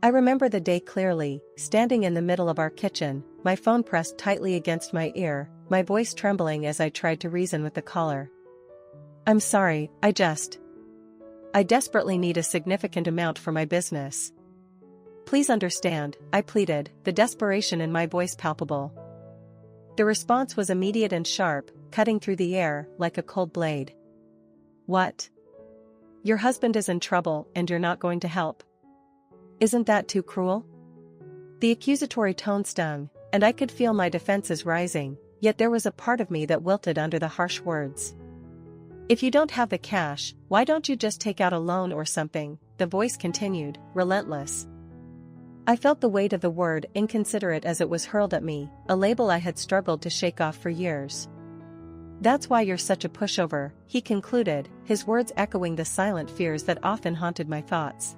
I remember the day clearly, standing in the middle of our kitchen, my phone pressed tightly against my ear, my voice trembling as I tried to reason with the caller. "I'm sorry, I desperately need a significant amount for my business. Please understand," I pleaded, the desperation in my voice palpable. The response was immediate and sharp, cutting through the air like a cold blade. "What? Your husband is in trouble and you're not going to help? Isn't that too cruel?" The accusatory tone stung, and I could feel my defenses rising, yet there was a part of me that wilted under the harsh words. "If you don't have the cash, why don't you just take out a loan or something?" the voice continued, relentless. I felt the weight of the word inconsiderate as it was hurled at me, a label I had struggled to shake off for years. "That's why you're such a pushover," he concluded, his words echoing the silent fears that often haunted my thoughts.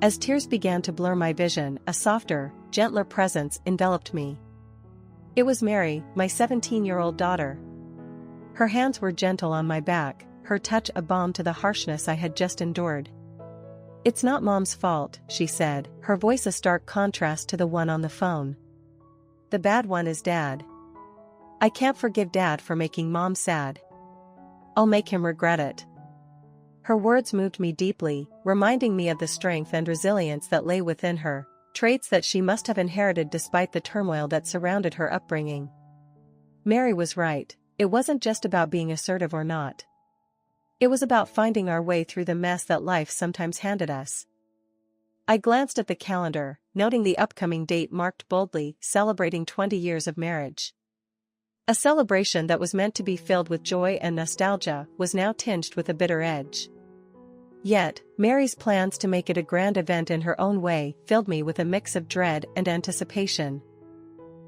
As tears began to blur my vision, a softer, gentler presence enveloped me. It was Mary, my 17-year-old daughter. Her hands were gentle on my back, her touch a balm to the harshness I had just endured. "It's not Mom's fault," she said, her voice a stark contrast to the one on the phone. "The bad one is Dad. I can't forgive Dad for making Mom sad. I'll make him regret it." Her words moved me deeply, reminding me of the strength and resilience that lay within her, traits that she must have inherited despite the turmoil that surrounded her upbringing. Mary was right, it wasn't just about being assertive or not. It was about finding our way through the mess that life sometimes handed us. I glanced at the calendar, noting the upcoming date marked boldly, celebrating 20 years of marriage. A celebration that was meant to be filled with joy and nostalgia was now tinged with a bitter edge. Yet, Mary's plans to make it a grand event in her own way filled me with a mix of dread and anticipation.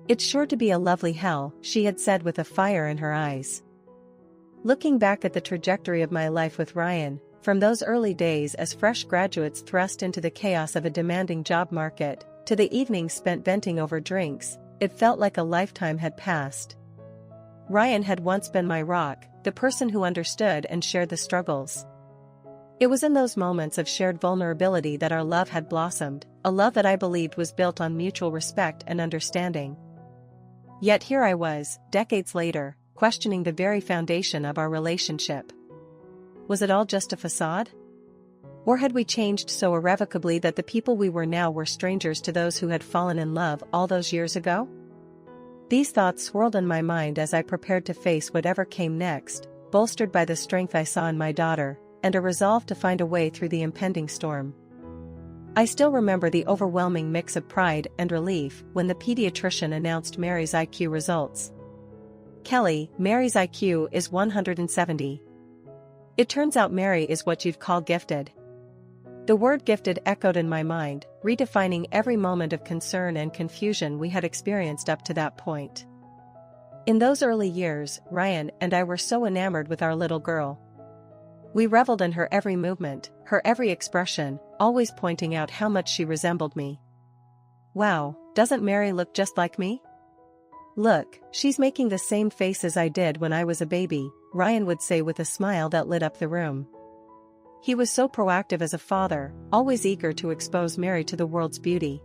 "It's sure to be a lovely hell," she had said with a fire in her eyes. Looking back at the trajectory of my life with Ryan, from those early days as fresh graduates thrust into the chaos of a demanding job market, to the evenings spent venting over drinks, it felt like a lifetime had passed. Ryan had once been my rock, the person who understood and shared the struggles. It was in those moments of shared vulnerability that our love had blossomed, a love that I believed was built on mutual respect and understanding. Yet here I was, decades later, questioning the very foundation of our relationship. Was it all just a facade? Or had we changed so irrevocably that the people we were now were strangers to those who had fallen in love all those years ago? These thoughts swirled in my mind as I prepared to face whatever came next, bolstered by the strength I saw in my daughter, and a resolve to find a way through the impending storm. I still remember the overwhelming mix of pride and relief when the pediatrician announced Mary's IQ results. "Kelly, Mary's IQ is 170. It turns out Mary is what you'd call gifted." The word gifted echoed in my mind, redefining every moment of concern and confusion we had experienced up to that point. In those early years, Ryan and I were so enamored with our little girl. We reveled in her every movement, her every expression, always pointing out how much she resembled me. "Wow, doesn't Mary look just like me? Look, she's making the same faces I did when I was a baby," Ryan would say with a smile that lit up the room. He was so proactive as a father, always eager to expose Mary to the world's beauty.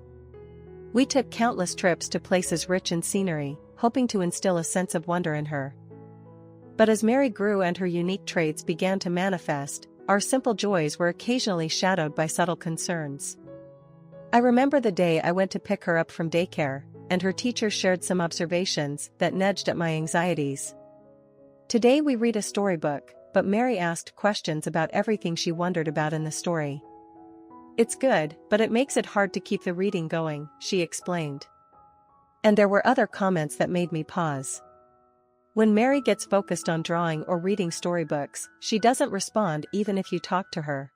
We took countless trips to places rich in scenery, hoping to instill a sense of wonder in her. But as Mary grew and her unique traits began to manifest, our simple joys were occasionally shadowed by subtle concerns. I remember the day I went to pick her up from daycare, and her teacher shared some observations that nudged at my anxieties. "Today we read a storybook, but Mary asked questions about everything she wondered about in the story. It's good, but it makes it hard to keep the reading going," she explained. And there were other comments that made me pause. When Mary gets focused on drawing or reading storybooks, she doesn't respond even if you talk to her.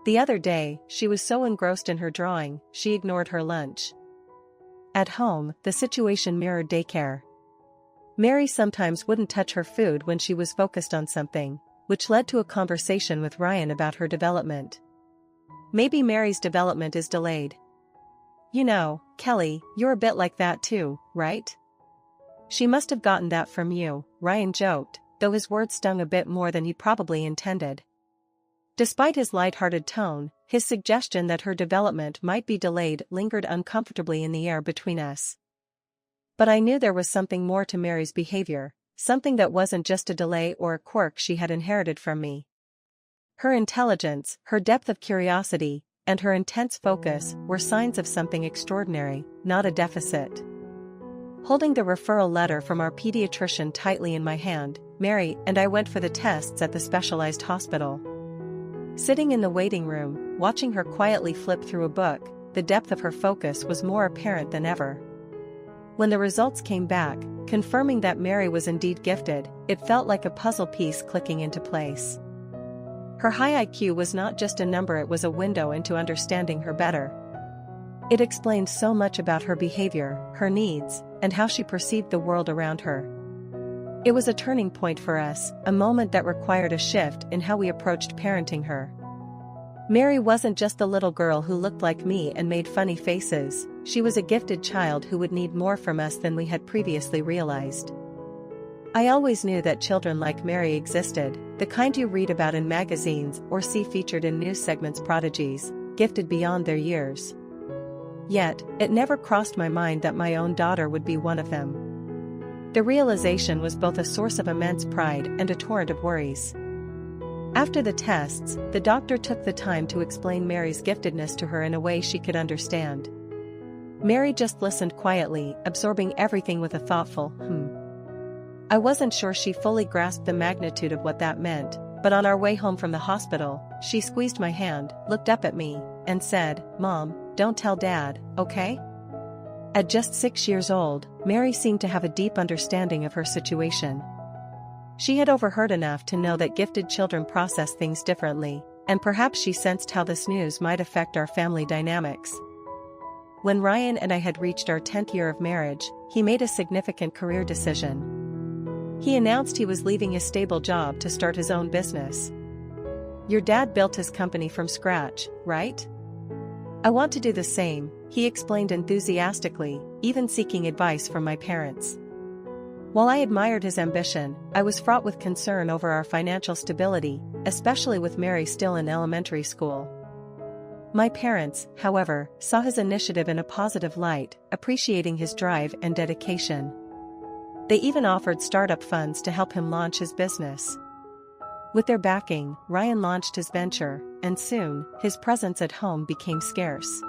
The other day, she was so engrossed in her drawing, she ignored her lunch. At home, the situation mirrored daycare. Mary sometimes wouldn't touch her food when she was focused on something, which led to a conversation with Ryan about her development. "Maybe Mary's development is delayed. You know, Kelly, you're a bit like that too, right? She must have gotten that from you," Ryan joked, though his words stung a bit more than he probably intended. Despite his light-hearted tone, His suggestion that her development might be delayed lingered uncomfortably in the air between us. But I knew there was something more to Mary's behavior, something that wasn't just a delay or a quirk she had inherited from me. Her intelligence, her depth of curiosity, and her intense focus were signs of something extraordinary, not a deficit. Holding the referral letter from our pediatrician tightly in my hand, Mary and I went for the tests at the specialized hospital. Sitting in the waiting room, watching her quietly flip through a book, the depth of her focus was more apparent than ever. When the results came back, confirming that Mary was indeed gifted, it felt like a puzzle piece clicking into place. Her high IQ was not just a number, it was a window into understanding her better. It explained so much about her behavior, her needs, and how she perceived the world around her. It was a turning point for us, a moment that required a shift in how we approached parenting her. Mary wasn't just the little girl who looked like me and made funny faces, she was a gifted child who would need more from us than we had previously realized. I always knew that children like Mary existed, the kind you read about in magazines or see featured in news segments, prodigies, gifted beyond their years. Yet, it never crossed my mind that my own daughter would be one of them. The realization was both a source of immense pride and a torrent of worries. After the tests, the doctor took the time to explain Mary's giftedness to her in a way she could understand. Mary just listened quietly, absorbing everything with a thoughtful, I wasn't sure she fully grasped the magnitude of what that meant, but on our way home from the hospital, she squeezed my hand, looked up at me, and said, "Mom, don't tell Dad, okay?" At just 6 years old, Mary seemed to have a deep understanding of her situation. She had overheard enough to know that gifted children process things differently, and perhaps she sensed how this news might affect our family dynamics. When Ryan and I had reached our 10th year of marriage, he made a significant career decision. He announced he was leaving his stable job to start his own business. "Your dad built his company from scratch, right? I want to do the same," he explained enthusiastically, even seeking advice from my parents. While I admired his ambition, I was fraught with concern over our financial stability, especially with Mary still in elementary school. My parents, however, saw his initiative in a positive light, appreciating his drive and dedication. They even offered startup funds to help him launch his business. With their backing, Ryan launched his venture, and soon, his presence at home became scarce.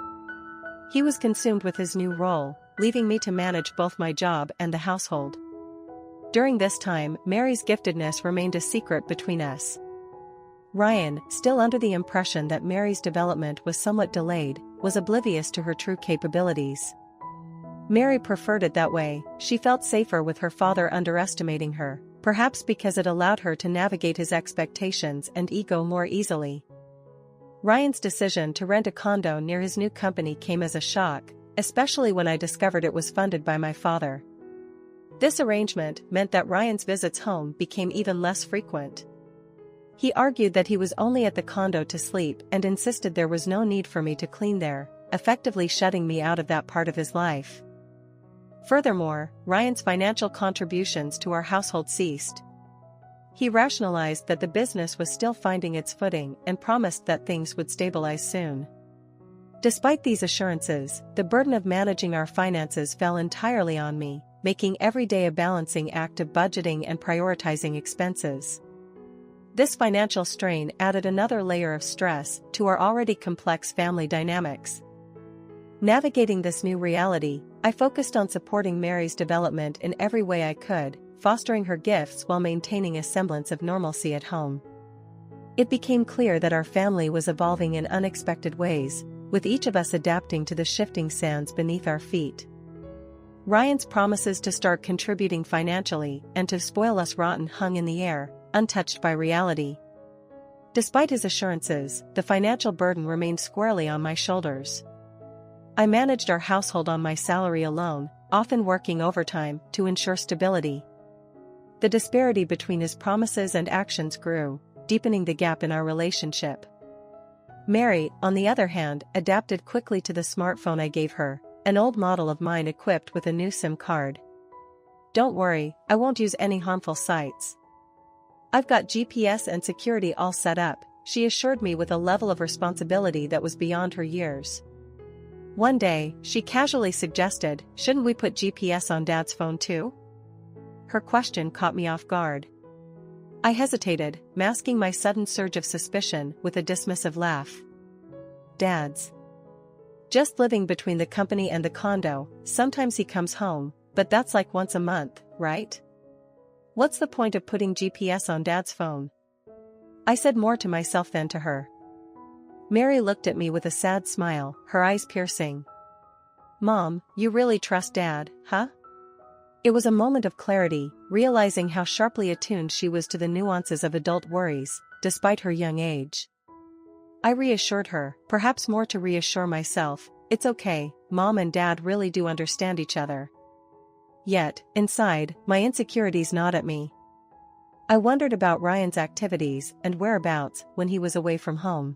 He was consumed with his new role, leaving me to manage both my job and the household. During this time, Mary's giftedness remained a secret between us. Ryan, still under the impression that Mary's development was somewhat delayed, was oblivious to her true capabilities. Mary preferred it that way, she felt safer with her father underestimating her, perhaps because it allowed her to navigate his expectations and ego more easily. Ryan's decision to rent a condo near his new company came as a shock, especially when I discovered it was funded by my father. This arrangement meant that Ryan's visits home became even less frequent. He argued that he was only at the condo to sleep and insisted there was no need for me to clean there, effectively shutting me out of that part of his life. Furthermore, Ryan's financial contributions to our household ceased. He rationalized that the business was still finding its footing and promised that things would stabilize soon. Despite these assurances, the burden of managing our finances fell entirely on me, making every day a balancing act of budgeting and prioritizing expenses. This financial strain added another layer of stress to our already complex family dynamics. Navigating this new reality, I focused on supporting Mary's development in every way I could, fostering her gifts while maintaining a semblance of normalcy at home. It became clear that our family was evolving in unexpected ways, with each of us adapting to the shifting sands beneath our feet. Ryan's promises to start contributing financially and to spoil us rotten hung in the air, untouched by reality. Despite his assurances, the financial burden remained squarely on my shoulders. I managed our household on my salary alone, often working overtime to ensure stability. The disparity between his promises and actions grew, deepening the gap in our relationship. Mary, on the other hand, adapted quickly to the smartphone I gave her, an old model of mine equipped with a new SIM card. "Don't worry, I won't use any harmful sites. I've got GPS and security all set up," she assured me with a level of responsibility that was beyond her years. One day, she casually suggested, "Shouldn't we put GPS on Dad's phone too?" Her question caught me off guard. I hesitated, masking my sudden surge of suspicion with a dismissive laugh. "Dad's just living between the company and the condo, sometimes he comes home, but that's like once a month, right? What's the point of putting GPS on Dad's phone?" I said more to myself than to her. Mary looked at me with a sad smile, her eyes piercing. "Mom, you really trust Dad, huh?" It was a moment of clarity, realizing how sharply attuned she was to the nuances of adult worries, despite her young age. I reassured her, perhaps more to reassure myself, "It's okay, Mom and Dad really do understand each other." Yet, inside, my insecurities gnawed at me. I wondered about Ryan's activities and whereabouts when he was away from home.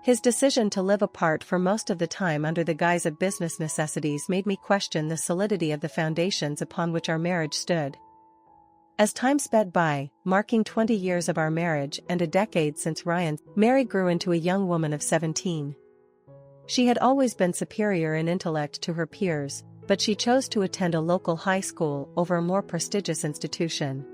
His decision to live apart for most of the time under the guise of business necessities made me question the solidity of the foundations upon which our marriage stood. As time sped by, marking 20 years of our marriage and a decade since Ryan's, Mary grew into a young woman of 17. She had always been superior in intellect to her peers, but she chose to attend a local high school over a more prestigious institution.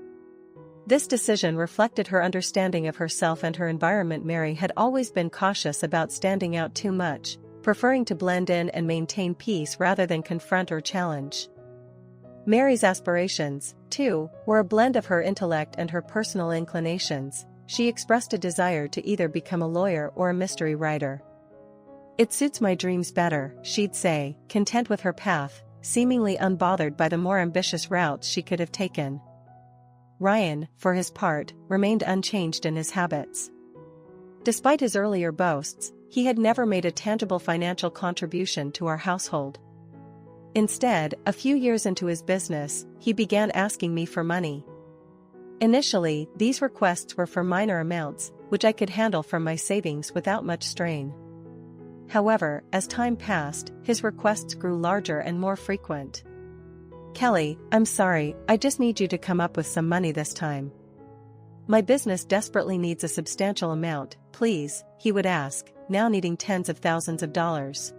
This decision reflected her understanding of herself and her environment. Mary had always been cautious about standing out too much, preferring to blend in and maintain peace rather than confront or challenge. Mary's aspirations, too, were a blend of her intellect and her personal inclinations. She expressed a desire to either become a lawyer or a mystery writer. "It suits my dreams better," she'd say, content with her path, seemingly unbothered by the more ambitious routes she could have taken. Ryan, for his part, remained unchanged in his habits. Despite his earlier boasts, he had never made a tangible financial contribution to our household. Instead, a few years into his business, he began asking me for money. Initially, these requests were for minor amounts, which I could handle from my savings without much strain. However, as time passed, his requests grew larger and more frequent. "Kelly, I'm sorry, I just need you to come up with some money this time. My business desperately needs a substantial amount, please," he would ask, now needing tens of thousands of dollars.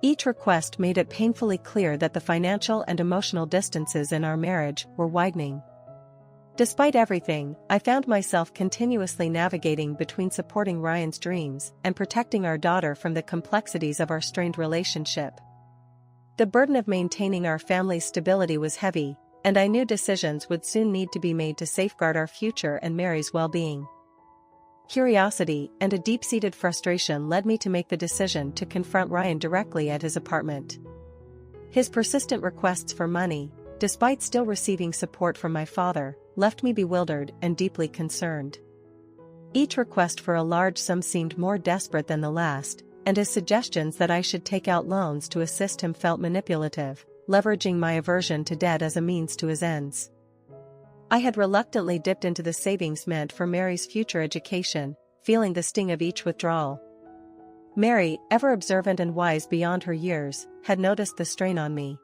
Each request made it painfully clear that the financial and emotional distances in our marriage were widening. Despite everything, I found myself continuously navigating between supporting Ryan's dreams and protecting our daughter from the complexities of our strained relationship. The burden of maintaining our family's stability was heavy, and I knew decisions would soon need to be made to safeguard our future and Mary's well-being. Curiosity and a deep-seated frustration led me to make the decision to confront Ryan directly at his apartment. His persistent requests for money, despite still receiving support from my father, left me bewildered and deeply concerned. Each request for a large sum seemed more desperate than the last, and his suggestions that I should take out loans to assist him felt manipulative, leveraging my aversion to debt as a means to his ends. I had reluctantly dipped into the savings meant for Mary's future education, feeling the sting of each withdrawal. Mary, ever observant and wise beyond her years, had noticed the strain on me.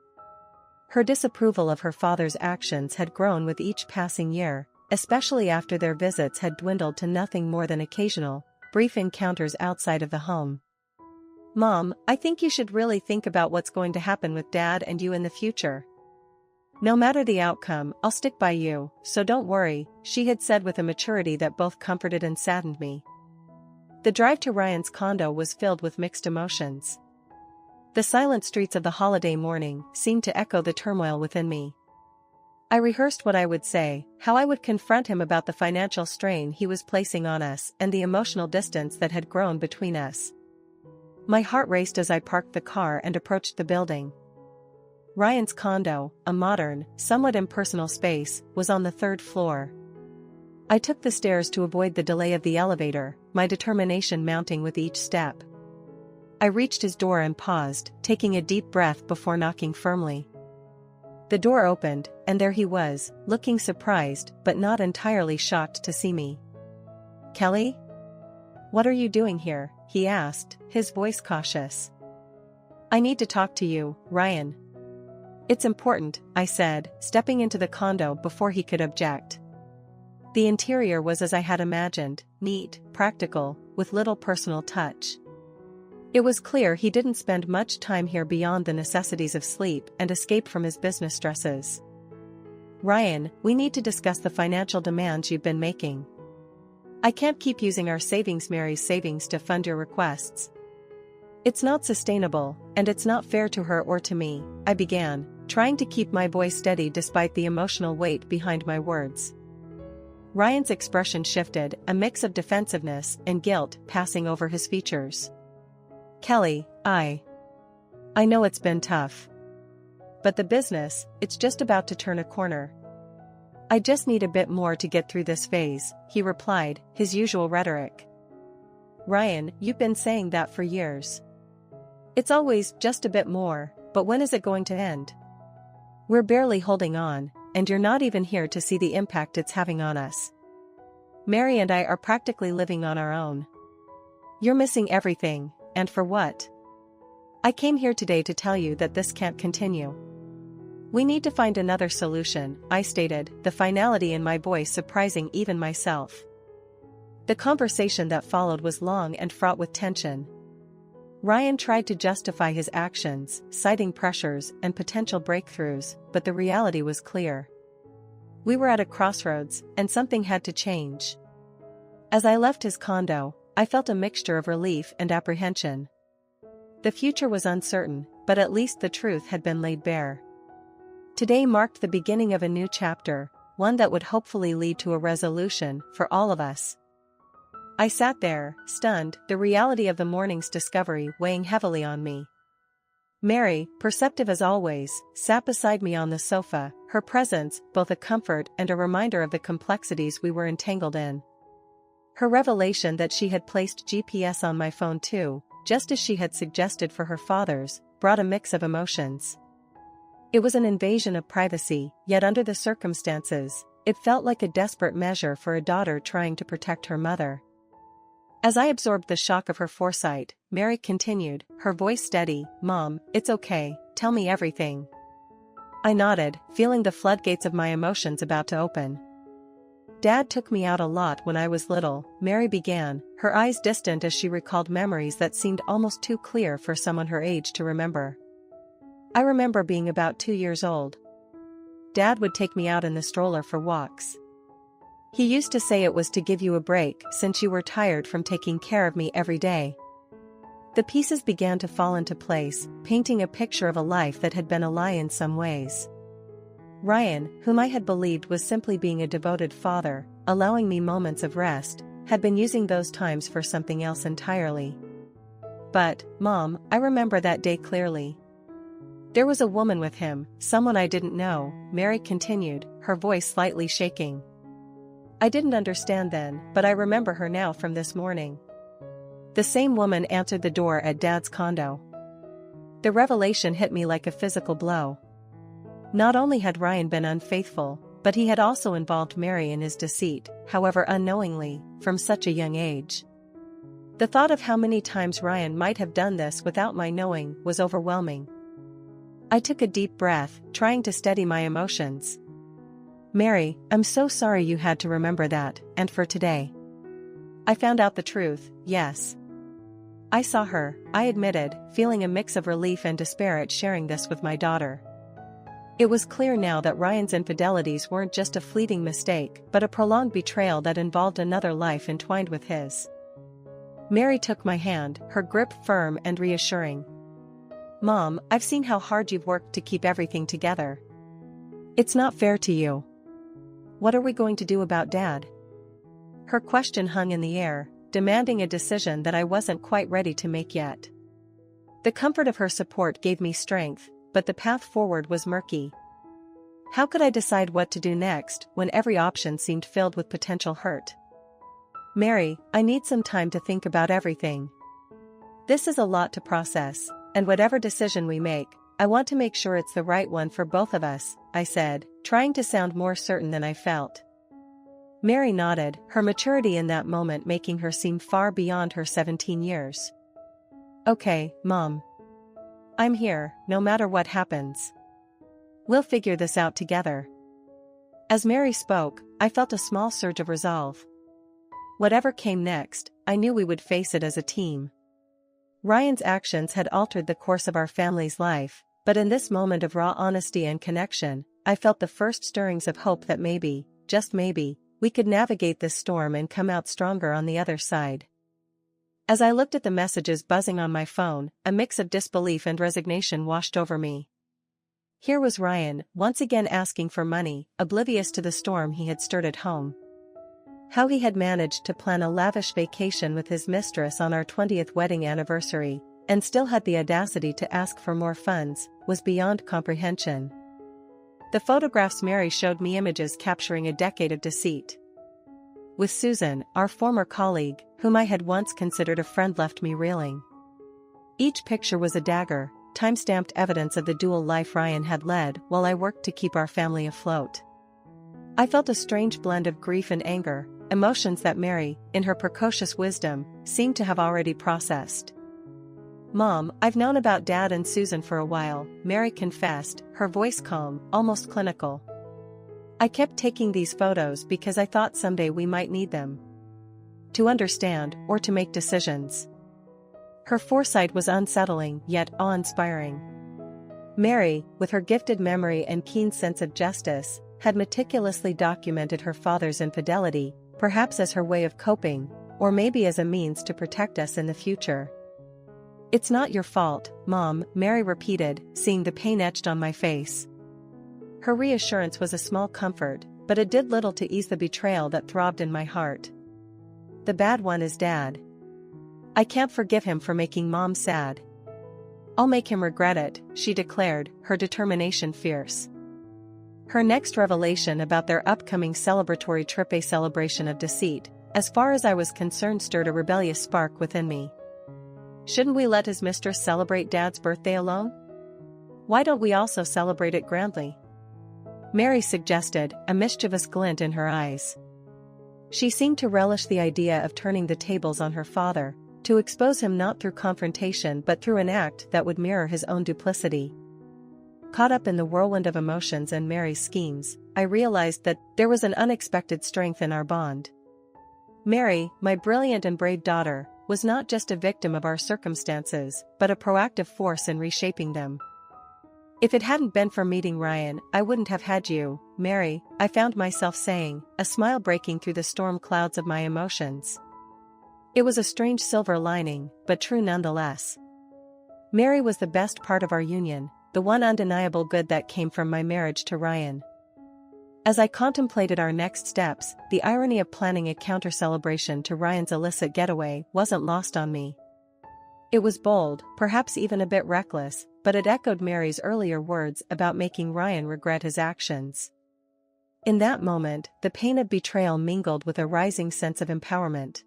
Her disapproval of her father's actions had grown with each passing year, especially after their visits had dwindled to nothing more than occasional, brief encounters outside of the home. "Mom, I think you should really think about what's going to happen with Dad and you in the future. No matter the outcome, I'll stick by you, so don't worry," she had said with a maturity that both comforted and saddened me. The drive to Ryan's condo was filled with mixed emotions. The silent streets of the holiday morning seemed to echo the turmoil within me. I rehearsed what I would say, how I would confront him about the financial strain he was placing on us and the emotional distance that had grown between us. My heart raced as I parked the car and approached the building. Ryan's condo, a modern, somewhat impersonal space, was on the 3rd floor. I took the stairs to avoid the delay of the elevator, my determination mounting with each step. I reached his door and paused, taking a deep breath before knocking firmly. The door opened, and there he was, looking surprised but not entirely shocked to see me. "Kelly? What are you doing here?" he asked, his voice cautious. "I need to talk to you, Ryan." "It's important," I said, stepping into the condo before he could object. The interior was as I had imagined, neat, practical, with little personal touch. It was clear he didn't spend much time here beyond the necessities of sleep and escape from his business stresses. "Ryan, we need to discuss the financial demands you've been making. I can't keep using our savings, Mary's savings, to fund your requests. It's not sustainable, and it's not fair to her or to me," I began, trying to keep my voice steady despite the emotional weight behind my words. Ryan's expression shifted, a mix of defensiveness and guilt passing over his features. "Kelly, I know it's been tough. But the business, it's just about to turn a corner. I just need a bit more to get through this phase," he replied, his usual rhetoric. "Ryan, you've been saying that for years. It's always just a bit more, but when is it going to end? We're barely holding on, and you're not even here to see the impact it's having on us. Mary and I are practically living on our own. You're missing everything, and for what? I came here today to tell you that this can't continue. We need to find another solution," I stated, the finality in my voice surprising even myself. The conversation that followed was long and fraught with tension. Ryan tried to justify his actions, citing pressures and potential breakthroughs, but the reality was clear. We were at a crossroads, and something had to change. As I left his condo, I felt a mixture of relief and apprehension. The future was uncertain, but at least the truth had been laid bare. Today marked the beginning of a new chapter, one that would hopefully lead to a resolution for all of us. I sat there, stunned, the reality of the morning's discovery weighing heavily on me. Mary, perceptive as always, sat beside me on the sofa, her presence both a comfort and a reminder of the complexities we were entangled in. Her revelation that she had placed GPS on my phone too, just as she had suggested for her father's, brought a mix of emotions. It was an invasion of privacy, yet under the circumstances, it felt like a desperate measure for a daughter trying to protect her mother. As I absorbed the shock of her foresight, Mary continued, her voice steady, "Mom, it's okay, tell me everything." I nodded, feeling the floodgates of my emotions about to open. "Dad took me out a lot when I was little," Mary began, her eyes distant as she recalled memories that seemed almost too clear for someone her age to remember. "I remember being about 2 years old. Dad would take me out in the stroller for walks. He used to say it was to give you a break since you were tired from taking care of me every day." The pieces began to fall into place, painting a picture of a life that had been a lie in some ways. Ryan, whom I had believed was simply being a devoted father, allowing me moments of rest, had been using those times for something else entirely. "But, Mom, I remember that day clearly. There was a woman with him, someone I didn't know," Mary continued, her voice slightly shaking. "I didn't understand then, but I remember her now from this morning. The same woman answered the door at Dad's condo." The revelation hit me like a physical blow. Not only had Ryan been unfaithful, but he had also involved Mary in his deceit, however unknowingly, from such a young age. The thought of how many times Ryan might have done this without my knowing was overwhelming. I took a deep breath, trying to steady my emotions. "Mary, I'm so sorry you had to remember that, and for today. I found out the truth, yes. I saw her," I admitted, feeling a mix of relief and despair at sharing this with my daughter. It was clear now that Ryan's infidelities weren't just a fleeting mistake, but a prolonged betrayal that involved another life entwined with his. Mary took my hand, her grip firm and reassuring. "Mom, I've seen how hard you've worked to keep everything together. It's not fair to you. What are we going to do about Dad?" Her question hung in the air, demanding a decision that I wasn't quite ready to make yet. The comfort of her support gave me strength, but the path forward was murky. How could I decide what to do next when every option seemed filled with potential hurt? "Mary, I need some time to think about everything. This is a lot to process, and whatever decision we make, I want to make sure it's the right one for both of us," I said, trying to sound more certain than I felt. Mary nodded, her maturity in that moment making her seem far beyond her 17 years. "Okay, Mom. I'm here, no matter what happens. We'll figure this out together." As Mary spoke, I felt a small surge of resolve. Whatever came next, I knew we would face it as a team. Ryan's actions had altered the course of our family's life, but in this moment of raw honesty and connection, I felt the first stirrings of hope that maybe, just maybe, we could navigate this storm and come out stronger on the other side. As I looked at the messages buzzing on my phone, a mix of disbelief and resignation washed over me. Here was Ryan, once again asking for money, oblivious to the storm he had stirred at home. How he had managed to plan a lavish vacation with his mistress on our 20th wedding anniversary, and still had the audacity to ask for more funds, was beyond comprehension. The photographs Mary showed me images capturing a decade of deceit. With Susan, our former colleague, whom I had once considered a friend, left me reeling. Each picture was a dagger, time-stamped evidence of the dual life Ryan had led while I worked to keep our family afloat. I felt a strange blend of grief and anger, emotions that Mary, in her precocious wisdom, seemed to have already processed. "Mom, I've known about Dad and Susan for a while," Mary confessed, her voice calm, almost clinical. "I kept taking these photos because I thought someday we might need them. To understand, or to make decisions." Her foresight was unsettling, yet awe-inspiring. Mary, with her gifted memory and keen sense of justice, had meticulously documented her father's infidelity, perhaps as her way of coping, or maybe as a means to protect us in the future. "It's not your fault, Mom," Mary repeated, seeing the pain etched on my face. Her reassurance was a small comfort, but it did little to ease the betrayal that throbbed in my heart. "The bad one is Dad. I can't forgive him for making Mom sad. I'll make him regret it," she declared, her determination fierce. Her next revelation about their upcoming celebratory trip, a celebration of deceit, as far as I was concerned, stirred a rebellious spark within me. "Shouldn't we let his mistress celebrate Dad's birthday alone? Why don't we also celebrate it grandly?" Mary suggested, a mischievous glint in her eyes. She seemed to relish the idea of turning the tables on her father, to expose him not through confrontation but through an act that would mirror his own duplicity. Caught up in the whirlwind of emotions and Mary's schemes, I realized that there was an unexpected strength in our bond. Mary, my brilliant and brave daughter, was not just a victim of our circumstances, but a proactive force in reshaping them. "If it hadn't been for meeting Ryan, I wouldn't have had you, Mary," I found myself saying, a smile breaking through the storm clouds of my emotions. It was a strange silver lining, but true nonetheless. Mary was the best part of our union, the one undeniable good that came from my marriage to Ryan. As I contemplated our next steps, the irony of planning a counter-celebration to Ryan's illicit getaway wasn't lost on me. It was bold, perhaps even a bit reckless, but it echoed Mary's earlier words about making Ryan regret his actions. In that moment, the pain of betrayal mingled with a rising sense of empowerment.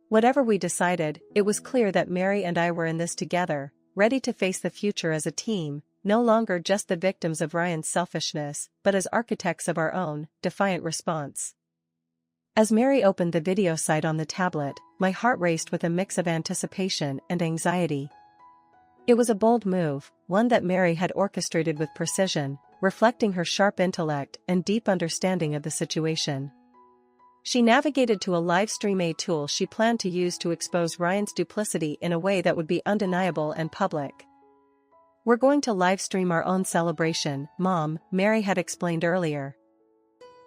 Whatever we decided, it was clear that Mary and I were in this together, ready to face the future as a team, no longer just the victims of Ryan's selfishness, but as architects of our own, defiant response. As Mary opened the video site on the tablet, my heart raced with a mix of anticipation and anxiety. It was a bold move, one that Mary had orchestrated with precision, reflecting her sharp intellect and deep understanding of the situation. She navigated to a live stream, a tool she planned to use to expose Ryan's duplicity in a way that would be undeniable and public. "We're going to live stream our own celebration, Mom," Mary had explained earlier.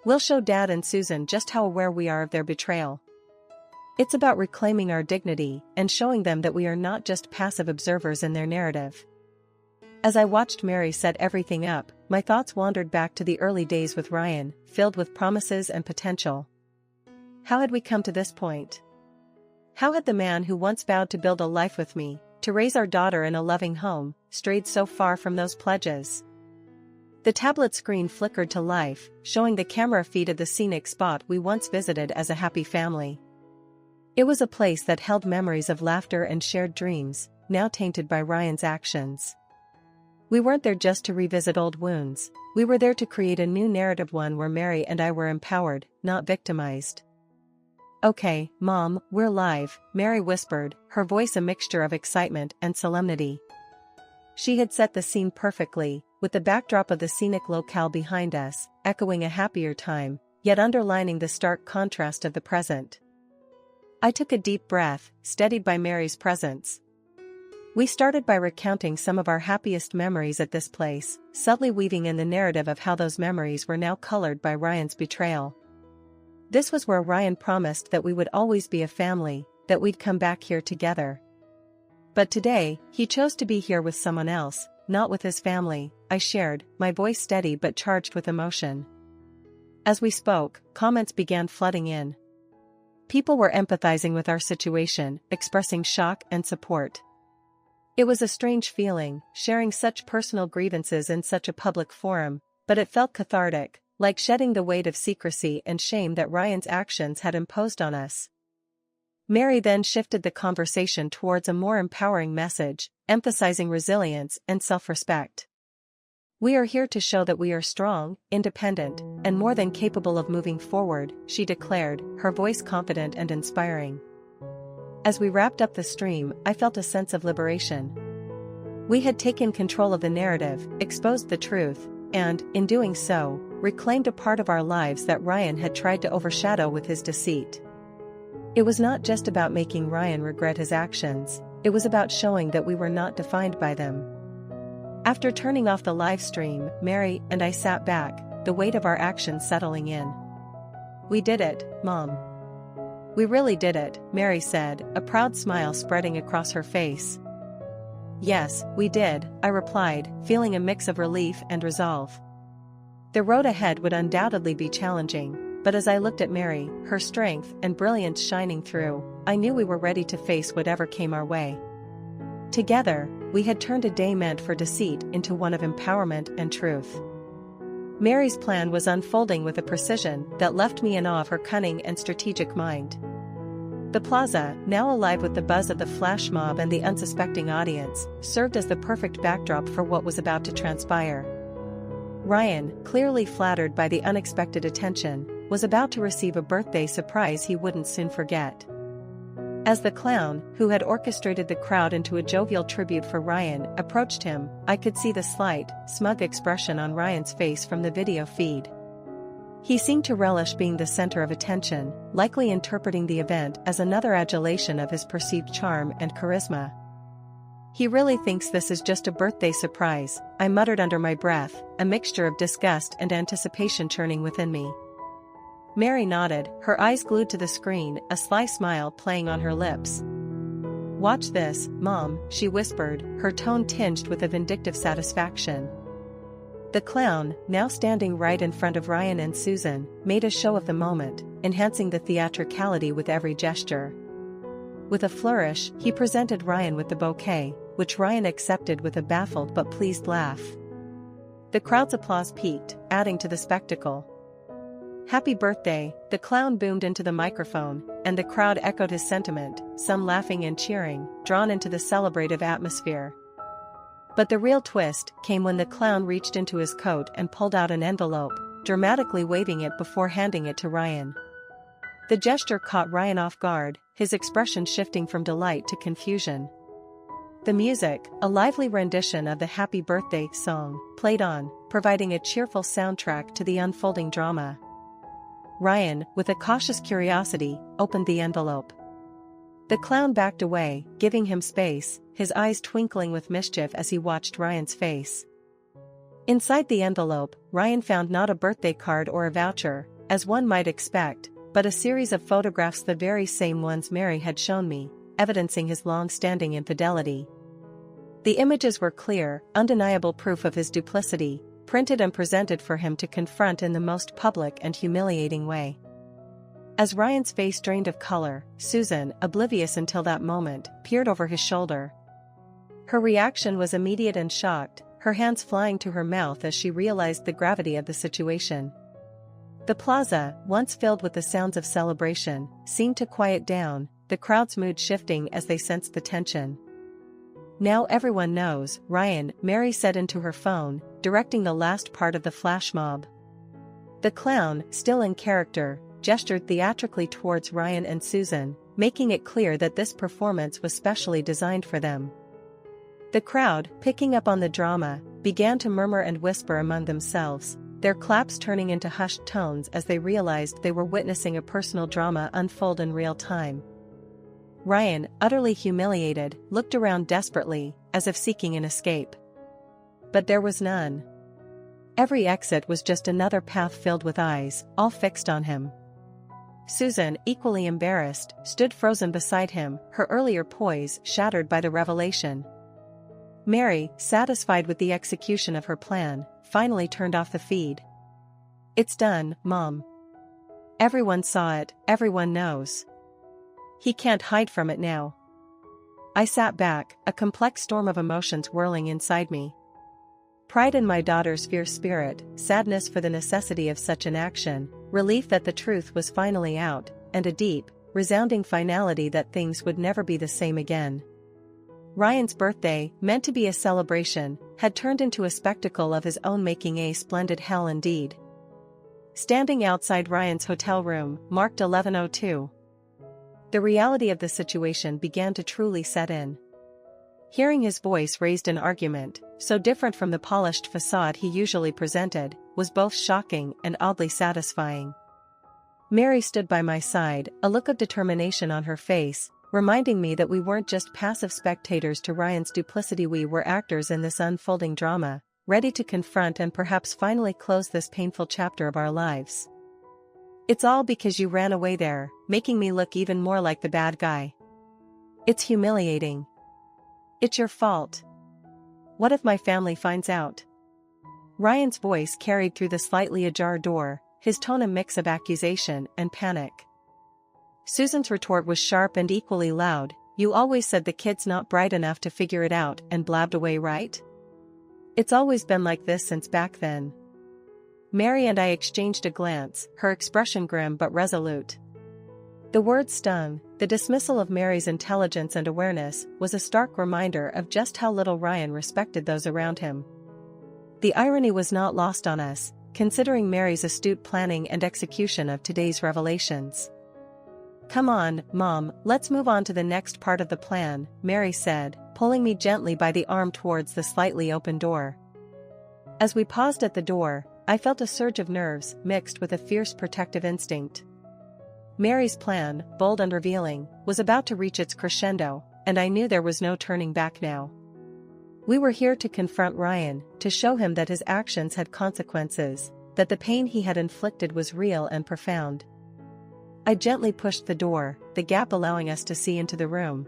"We'll show Dad and Susan just how aware we are of their betrayal. It's about reclaiming our dignity and showing them that we are not just passive observers in their narrative." As I watched Mary set everything up, my thoughts wandered back to the early days with Ryan, filled with promises and potential. How had we come to this point? How had the man who once vowed to build a life with me, to raise our daughter in a loving home, strayed so far from those pledges? The tablet screen flickered to life, showing the camera feed of the scenic spot we once visited as a happy family. It was a place that held memories of laughter and shared dreams, now tainted by Ryan's actions. We weren't there just to revisit old wounds, we were there to create a new narrative, one where Mary and I were empowered, not victimized. "Okay, Mom, we're live," Mary whispered, her voice a mixture of excitement and solemnity. She had set the scene perfectly, with the backdrop of the scenic locale behind us, echoing a happier time, yet underlining the stark contrast of the present. I took a deep breath, steadied by Mary's presence. We started by recounting some of our happiest memories at this place, subtly weaving in the narrative of how those memories were now colored by Ryan's betrayal. This was where Ryan promised that we would always be a family, that we'd come back here together. But today, he chose to be here with someone else, not with his family, I shared, my voice steady but charged with emotion. As we spoke, comments began flooding in. People were empathizing with our situation, expressing shock and support. It was a strange feeling, sharing such personal grievances in such a public forum, but it felt cathartic, like shedding the weight of secrecy and shame that Ryan's actions had imposed on us. Mary then shifted the conversation towards a more empowering message, emphasizing resilience and self-respect. We are here to show that we are strong, independent, and more than capable of moving forward, she declared, her voice confident and inspiring. As we wrapped up the stream, I felt a sense of liberation. We had taken control of the narrative, exposed the truth, and, in doing so, reclaimed a part of our lives that Ryan had tried to overshadow with his deceit. It was not just about making Ryan regret his actions, it was about showing that we were not defined by them. After turning off the live stream, Mary and I sat back, the weight of our actions settling in. We did it, Mom. We really did it, Mary said, a proud smile spreading across her face. Yes, we did, I replied, feeling a mix of relief and resolve. The road ahead would undoubtedly be challenging, but as I looked at Mary, her strength and brilliance shining through, I knew we were ready to face whatever came our way. Together, we had turned a day meant for deceit into one of empowerment and truth. Mary's plan was unfolding with a precision that left me in awe of her cunning and strategic mind. The plaza, now alive with the buzz of the flash mob and the unsuspecting audience, served as the perfect backdrop for what was about to transpire. Ryan, clearly flattered by the unexpected attention, was about to receive a birthday surprise he wouldn't soon forget. As the clown, who had orchestrated the crowd into a jovial tribute for Ryan, approached him, I could see the slight, smug expression on Ryan's face from the video feed. He seemed to relish being the center of attention, likely interpreting the event as another adulation of his perceived charm and charisma. He really thinks this is just a birthday surprise, I muttered under my breath, a mixture of disgust and anticipation churning within me. Mary nodded, her eyes glued to the screen, a sly smile playing on her lips. Watch this, Mom, she whispered, her tone tinged with a vindictive satisfaction. The clown, now standing right in front of Ryan and Susan, made a show of the moment, enhancing the theatricality with every gesture. With a flourish, he presented Ryan with the bouquet, which Ryan accepted with a baffled but pleased laugh. The crowd's applause peaked, adding to the spectacle. Happy birthday, the clown boomed into the microphone, and the crowd echoed his sentiment, some laughing and cheering, drawn into the celebrative atmosphere. But the real twist came when the clown reached into his coat and pulled out an envelope, dramatically waving it before handing it to Ryan. The gesture caught Ryan off guard, his expression shifting from delight to confusion. The music, a lively rendition of the Happy Birthday song, played on, providing a cheerful soundtrack to the unfolding drama. Ryan, with a cautious curiosity, opened the envelope. The clown backed away, giving him space, his eyes twinkling with mischief as he watched Ryan's face. Inside the envelope, Ryan found not a birthday card or a voucher, as one might expect, but a series of photographs, the very same ones Mary had shown me, evidencing his long-standing infidelity. The images were clear, undeniable proof of his duplicity, printed and presented for him to confront in the most public and humiliating way. As Ryan's face drained of color, Susan, oblivious until that moment, peered over his shoulder. Her reaction was immediate and shocked, her hands flying to her mouth as she realized the gravity of the situation. The plaza, once filled with the sounds of celebration, seemed to quiet down, the crowd's mood shifting as they sensed the tension. Now everyone knows, Ryan, Mary said into her phone, directing the last part of the flash mob. The clown, still in character, gestured theatrically towards Ryan and Susan, making it clear that this performance was specially designed for them. The crowd, picking up on the drama, began to murmur and whisper among themselves, their claps turning into hushed tones as they realized they were witnessing a personal drama unfold in real time. Ryan, utterly humiliated, looked around desperately, as if seeking an escape. But there was none. Every exit was just another path filled with eyes, all fixed on him. Susan, equally embarrassed, stood frozen beside him, her earlier poise shattered by the revelation. Mary, satisfied with the execution of her plan, finally turned off the feed. "It's done, Mom. Everyone saw it, everyone knows. He can't hide from it now." I sat back, a complex storm of emotions whirling inside me. Pride in my daughter's fierce spirit, sadness for the necessity of such an action, relief that the truth was finally out, and a deep, resounding finality that things would never be the same again. Ryan's birthday, meant to be a celebration, had turned into a spectacle of his own making, a splendid hell indeed. Standing outside Ryan's hotel room, marked 11:02. The reality of the situation began to truly set in. Hearing his voice raised in argument, so different from the polished facade he usually presented, was both shocking and oddly satisfying. Mary stood by my side, a look of determination on her face, reminding me that we weren't just passive spectators to Ryan's duplicity, we were actors in this unfolding drama, ready to confront and perhaps finally close this painful chapter of our lives. "It's all because you ran away there, making me look even more like the bad guy. It's humiliating. It's your fault. What if my family finds out?" Ryan's voice carried through the slightly ajar door, his tone a mix of accusation and panic. Susan's retort was sharp and equally loud. "You always said the kid's not bright enough to figure it out and blabbed away, right? It's always been like this since back then." Mary and I exchanged a glance, her expression grim but resolute. The words stung. The dismissal of Mary's intelligence and awareness was a stark reminder of just how little Ryan respected those around him. The irony was not lost on us, considering Mary's astute planning and execution of today's revelations. "Come on, Mom, let's move on to the next part of the plan," Mary said, pulling me gently by the arm towards the slightly open door. As we paused at the door, I felt a surge of nerves mixed with a fierce protective instinct. Mary's plan, bold and revealing, was about to reach its crescendo, and I knew there was no turning back now. We were here to confront Ryan, to show him that his actions had consequences, that the pain he had inflicted was real and profound. I gently pushed the door, the gap allowing us to see into the room.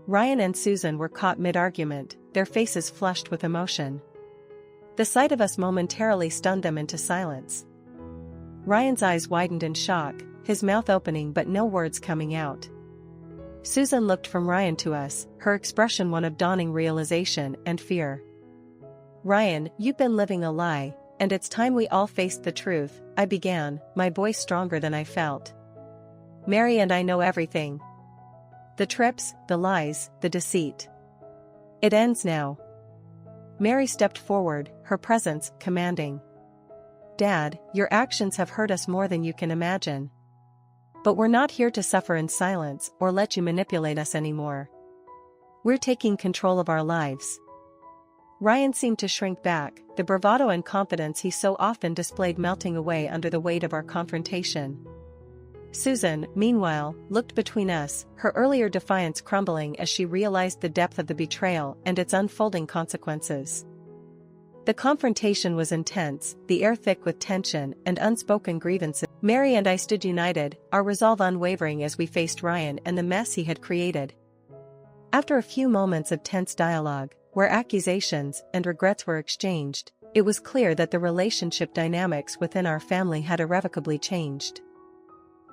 Ryan and Susan were caught mid-argument, their faces flushed with emotion. The sight of us momentarily stunned them into silence. Ryan's eyes widened in shock, his mouth opening but no words coming out. Susan looked from Ryan to us, her expression one of dawning realization and fear. "Ryan, you've been living a lie, and it's time we all faced the truth," I began, my voice stronger than I felt. "Mary and I know everything. The trips, the lies, the deceit. It ends now." Mary stepped forward, her presence commanding. "Dad, your actions have hurt us more than you can imagine. But we're not here to suffer in silence or let you manipulate us anymore. We're taking control of our lives." Ryan seemed to shrink back, the bravado and confidence he so often displayed melting away under the weight of our confrontation. Susan, meanwhile, looked between us, her earlier defiance crumbling as she realized the depth of the betrayal and its unfolding consequences. The confrontation was intense, the air thick with tension and unspoken grievances. Mary and I stood united, our resolve unwavering as we faced Ryan and the mess he had created. After a few moments of tense dialogue, where accusations and regrets were exchanged, it was clear that the relationship dynamics within our family had irrevocably changed.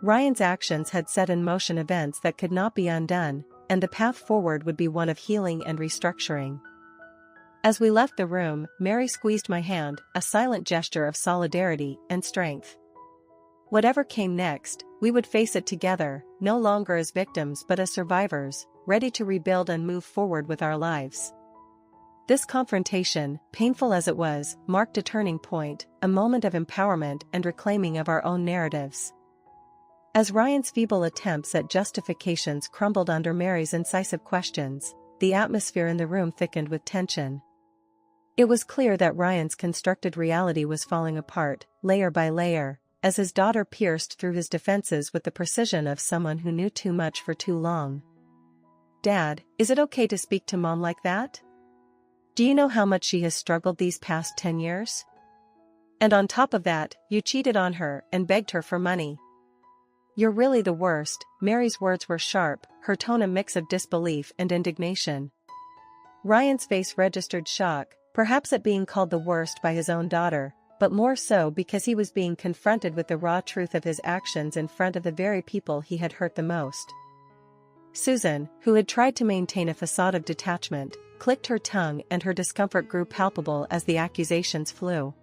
Ryan's actions had set in motion events that could not be undone, and the path forward would be one of healing and restructuring. As we left the room, Mary squeezed my hand, a silent gesture of solidarity and strength. Whatever came next, we would face it together, no longer as victims but as survivors, ready to rebuild and move forward with our lives. This confrontation, painful as it was, marked a turning point, a moment of empowerment and reclaiming of our own narratives. As Ryan's feeble attempts at justifications crumbled under Mary's incisive questions, the atmosphere in the room thickened with tension. It was clear that Ryan's constructed reality was falling apart, layer by layer, as his daughter pierced through his defenses with the precision of someone who knew too much for too long. "Dad, is it okay to speak to Mom like that? Do you know how much she has struggled these past 10 years? And on top of that, you cheated on her and begged her for money. You're really the worst." Mary's words were sharp, her tone a mix of disbelief and indignation. Ryan's face registered shock, perhaps at being called the worst by his own daughter, but more so because he was being confronted with the raw truth of his actions in front of the very people he had hurt the most. Susan, who had tried to maintain a facade of detachment, clicked her tongue and her discomfort grew palpable as the accusations flew.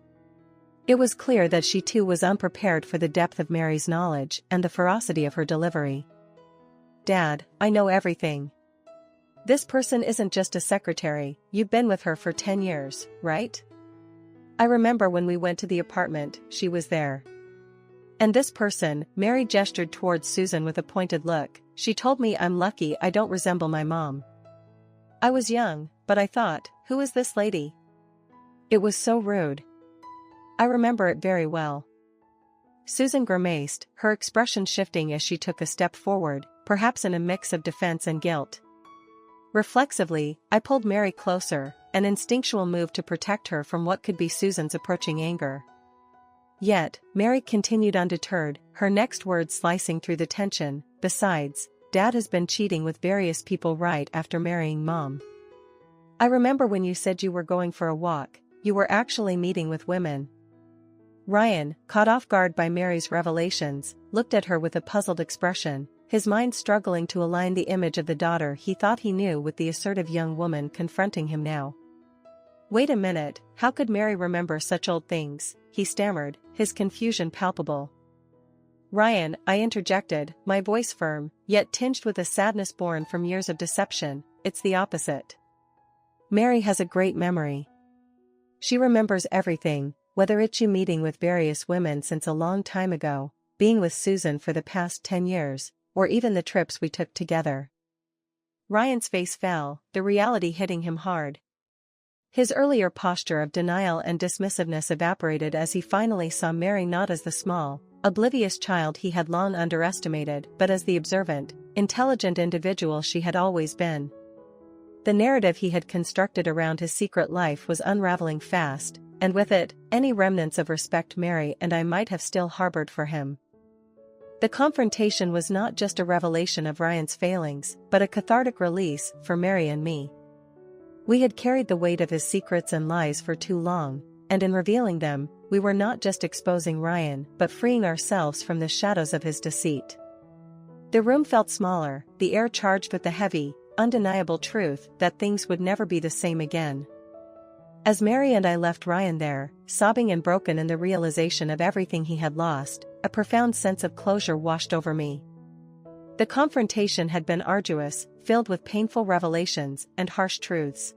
It was clear that she too was unprepared for the depth of Mary's knowledge and the ferocity of her delivery. "Dad, I know everything. This person isn't just a secretary, you've been with her for 10 years, right? I remember when we went to the apartment, she was there. And this person," Mary gestured towards Susan with a pointed look, "she told me I'm lucky I don't resemble my mom. I was young, but I thought, who is this lady? It was so rude. I remember it very well." Susan grimaced, her expression shifting as she took a step forward, perhaps in a mix of defense and guilt. Reflexively, I pulled Mary closer, an instinctual move to protect her from what could be Susan's approaching anger. Yet, Mary continued undeterred, her next words slicing through the tension. "Besides, Dad has been cheating with various people right after marrying Mom. I remember when you said you were going for a walk, you were actually meeting with women." Ryan, caught off guard by Mary's revelations, looked at her with a puzzled expression, his mind struggling to align the image of the daughter he thought he knew with the assertive young woman confronting him now. "Wait a minute, how could Mary remember such old things?" he stammered, his confusion palpable. "Ryan," I interjected, my voice firm, yet tinged with a sadness born from years of deception, "it's the opposite. Mary has a great memory. She remembers everything, whether it's you meeting with various women since a long time ago, being with Susan for the past 10 years, or even the trips we took together." Ryan's face fell, the reality hitting him hard. His earlier posture of denial and dismissiveness evaporated as he finally saw Mary not as the small, oblivious child he had long underestimated but as the observant, intelligent individual she had always been. The narrative he had constructed around his secret life was unraveling fast, and with it, any remnants of respect Mary and I might have still harbored for him. The confrontation was not just a revelation of Ryan's failings, but a cathartic release for Mary and me. We had carried the weight of his secrets and lies for too long, and in revealing them, we were not just exposing Ryan but freeing ourselves from the shadows of his deceit. The room felt smaller, the air charged with the heavy, undeniable truth that things would never be the same again. As Mary and I left Ryan there, sobbing and broken in the realization of everything he had lost, a profound sense of closure washed over me. The confrontation had been arduous, filled with painful revelations and harsh truths.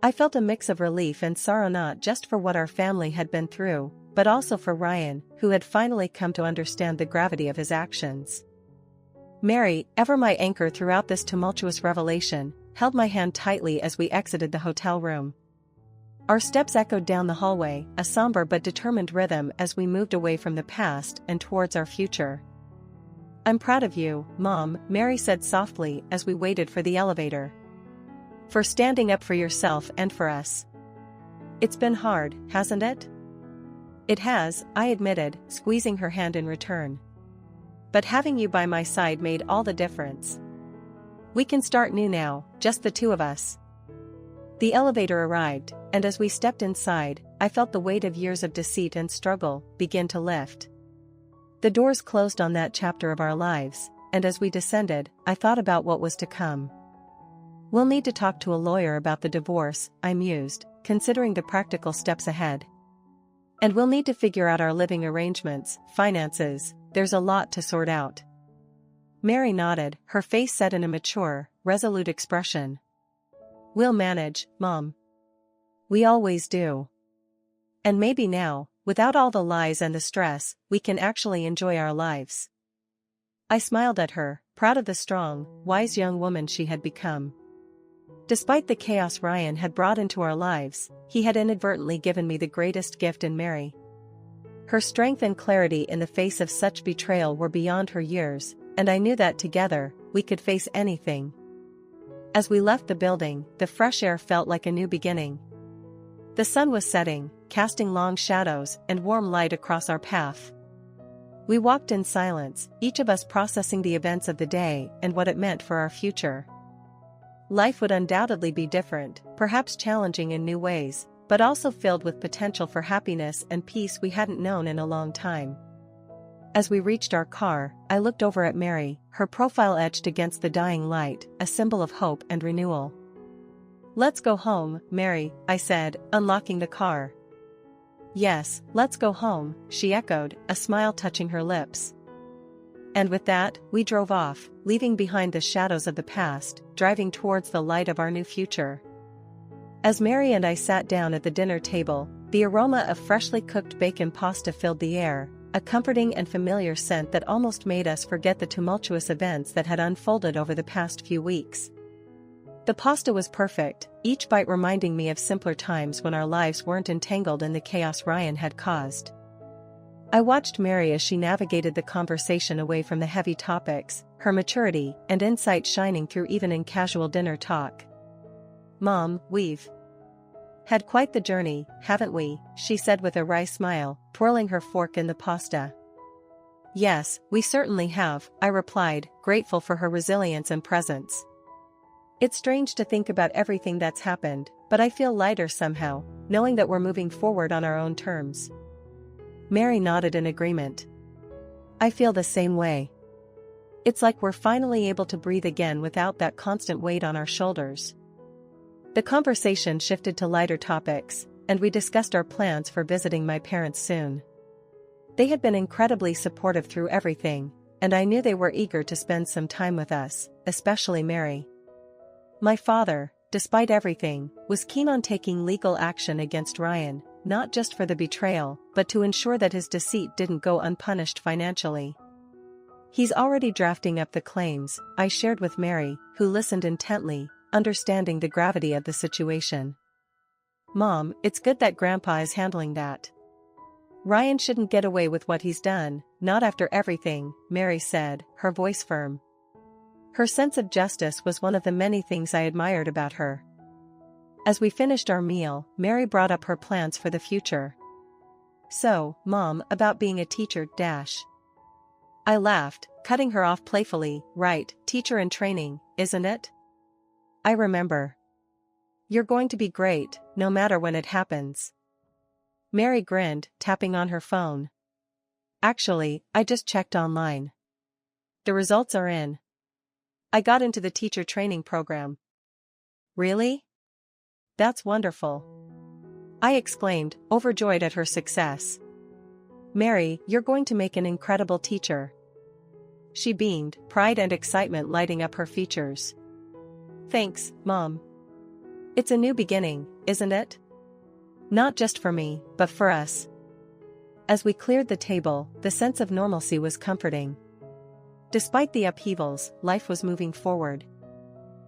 I felt a mix of relief and sorrow not just for what our family had been through, but also for Ryan, who had finally come to understand the gravity of his actions. Mary, ever my anchor throughout this tumultuous revelation, held my hand tightly as we exited the hotel room. Our steps echoed down the hallway, a somber but determined rhythm as we moved away from the past and towards our future. "I'm proud of you, Mom," Mary said softly as we waited for the elevator. "For standing up for yourself and for us. It's been hard, hasn't it?" "It has," I admitted, squeezing her hand in return. "But having you by my side made all the difference. We can start new now, just the two of us." The elevator arrived, and as we stepped inside, I felt the weight of years of deceit and struggle begin to lift. The doors closed on that chapter of our lives, and as we descended, I thought about what was to come. "We'll need to talk to a lawyer about the divorce," I mused, considering the practical steps ahead. "And we'll need to figure out our living arrangements, finances, there's a lot to sort out." Mary nodded, her face set in a mature, resolute expression. "We'll manage, Mom. We always do. And maybe now, without all the lies and the stress, we can actually enjoy our lives." I smiled at her, proud of the strong, wise young woman she had become. Despite the chaos Ryan had brought into our lives, he had inadvertently given me the greatest gift in Mary. Her strength and clarity in the face of such betrayal were beyond her years, and I knew that together, we could face anything. As we left the building, the fresh air felt like a new beginning. The sun was setting, casting long shadows and warm light across our path. We walked in silence, each of us processing the events of the day and what it meant for our future. Life would undoubtedly be different, perhaps challenging in new ways, but also filled with potential for happiness and peace we hadn't known in a long time. As we reached our car, I looked over at Mary, her profile etched against the dying light, a symbol of hope and renewal. "Let's go home, Mary," I said, unlocking the car. "Yes, let's go home," she echoed, a smile touching her lips. And with that, we drove off, leaving behind the shadows of the past, driving towards the light of our new future. As Mary and I sat down at the dinner table, the aroma of freshly cooked bacon pasta filled the air, a comforting and familiar scent that almost made us forget the tumultuous events that had unfolded over the past few weeks. The pasta was perfect, each bite reminding me of simpler times when our lives weren't entangled in the chaos Ryan had caused. I watched Mary as she navigated the conversation away from the heavy topics, her maturity and insight shining through even in casual dinner talk. "Mom, we've had quite the journey, haven't we?" she said with a wry smile, twirling her fork in the pasta. "Yes, we certainly have," I replied, grateful for her resilience and presence. "It's strange to think about everything that's happened, but I feel lighter somehow, knowing that we're moving forward on our own terms." Mary nodded in agreement. "I feel the same way. It's like we're finally able to breathe again without that constant weight on our shoulders." The conversation shifted to lighter topics, and we discussed our plans for visiting my parents soon. They had been incredibly supportive through everything, and I knew they were eager to spend some time with us, especially Mary. My father, despite everything, was keen on taking legal action against Ryan, not just for the betrayal, but to ensure that his deceit didn't go unpunished financially. "He's already drafting up the claims," I shared with Mary, who listened intently, understanding the gravity of the situation. "Mom, it's good that Grandpa is handling that. Ryan shouldn't get away with what he's done, not after everything," Mary said, her voice firm. Her sense of justice was one of the many things I admired about her. As we finished our meal, Mary brought up her plans for the future. "So, Mom, about being a teacher, dash." I laughed, cutting her off playfully. "Right, teacher in training, isn't it? I remember. You're going to be great, no matter when it happens." Mary grinned, tapping on her phone. "Actually, I just checked online. The results are in. I got into the teacher training program." "Really? That's wonderful," I exclaimed, overjoyed at her success. "Mary, you're going to make an incredible teacher." She beamed, pride and excitement lighting up her features. "Thanks, Mom. It's a new beginning, isn't it? Not just for me, but for us." As we cleared the table, the sense of normalcy was comforting. Despite the upheavals, life was moving forward.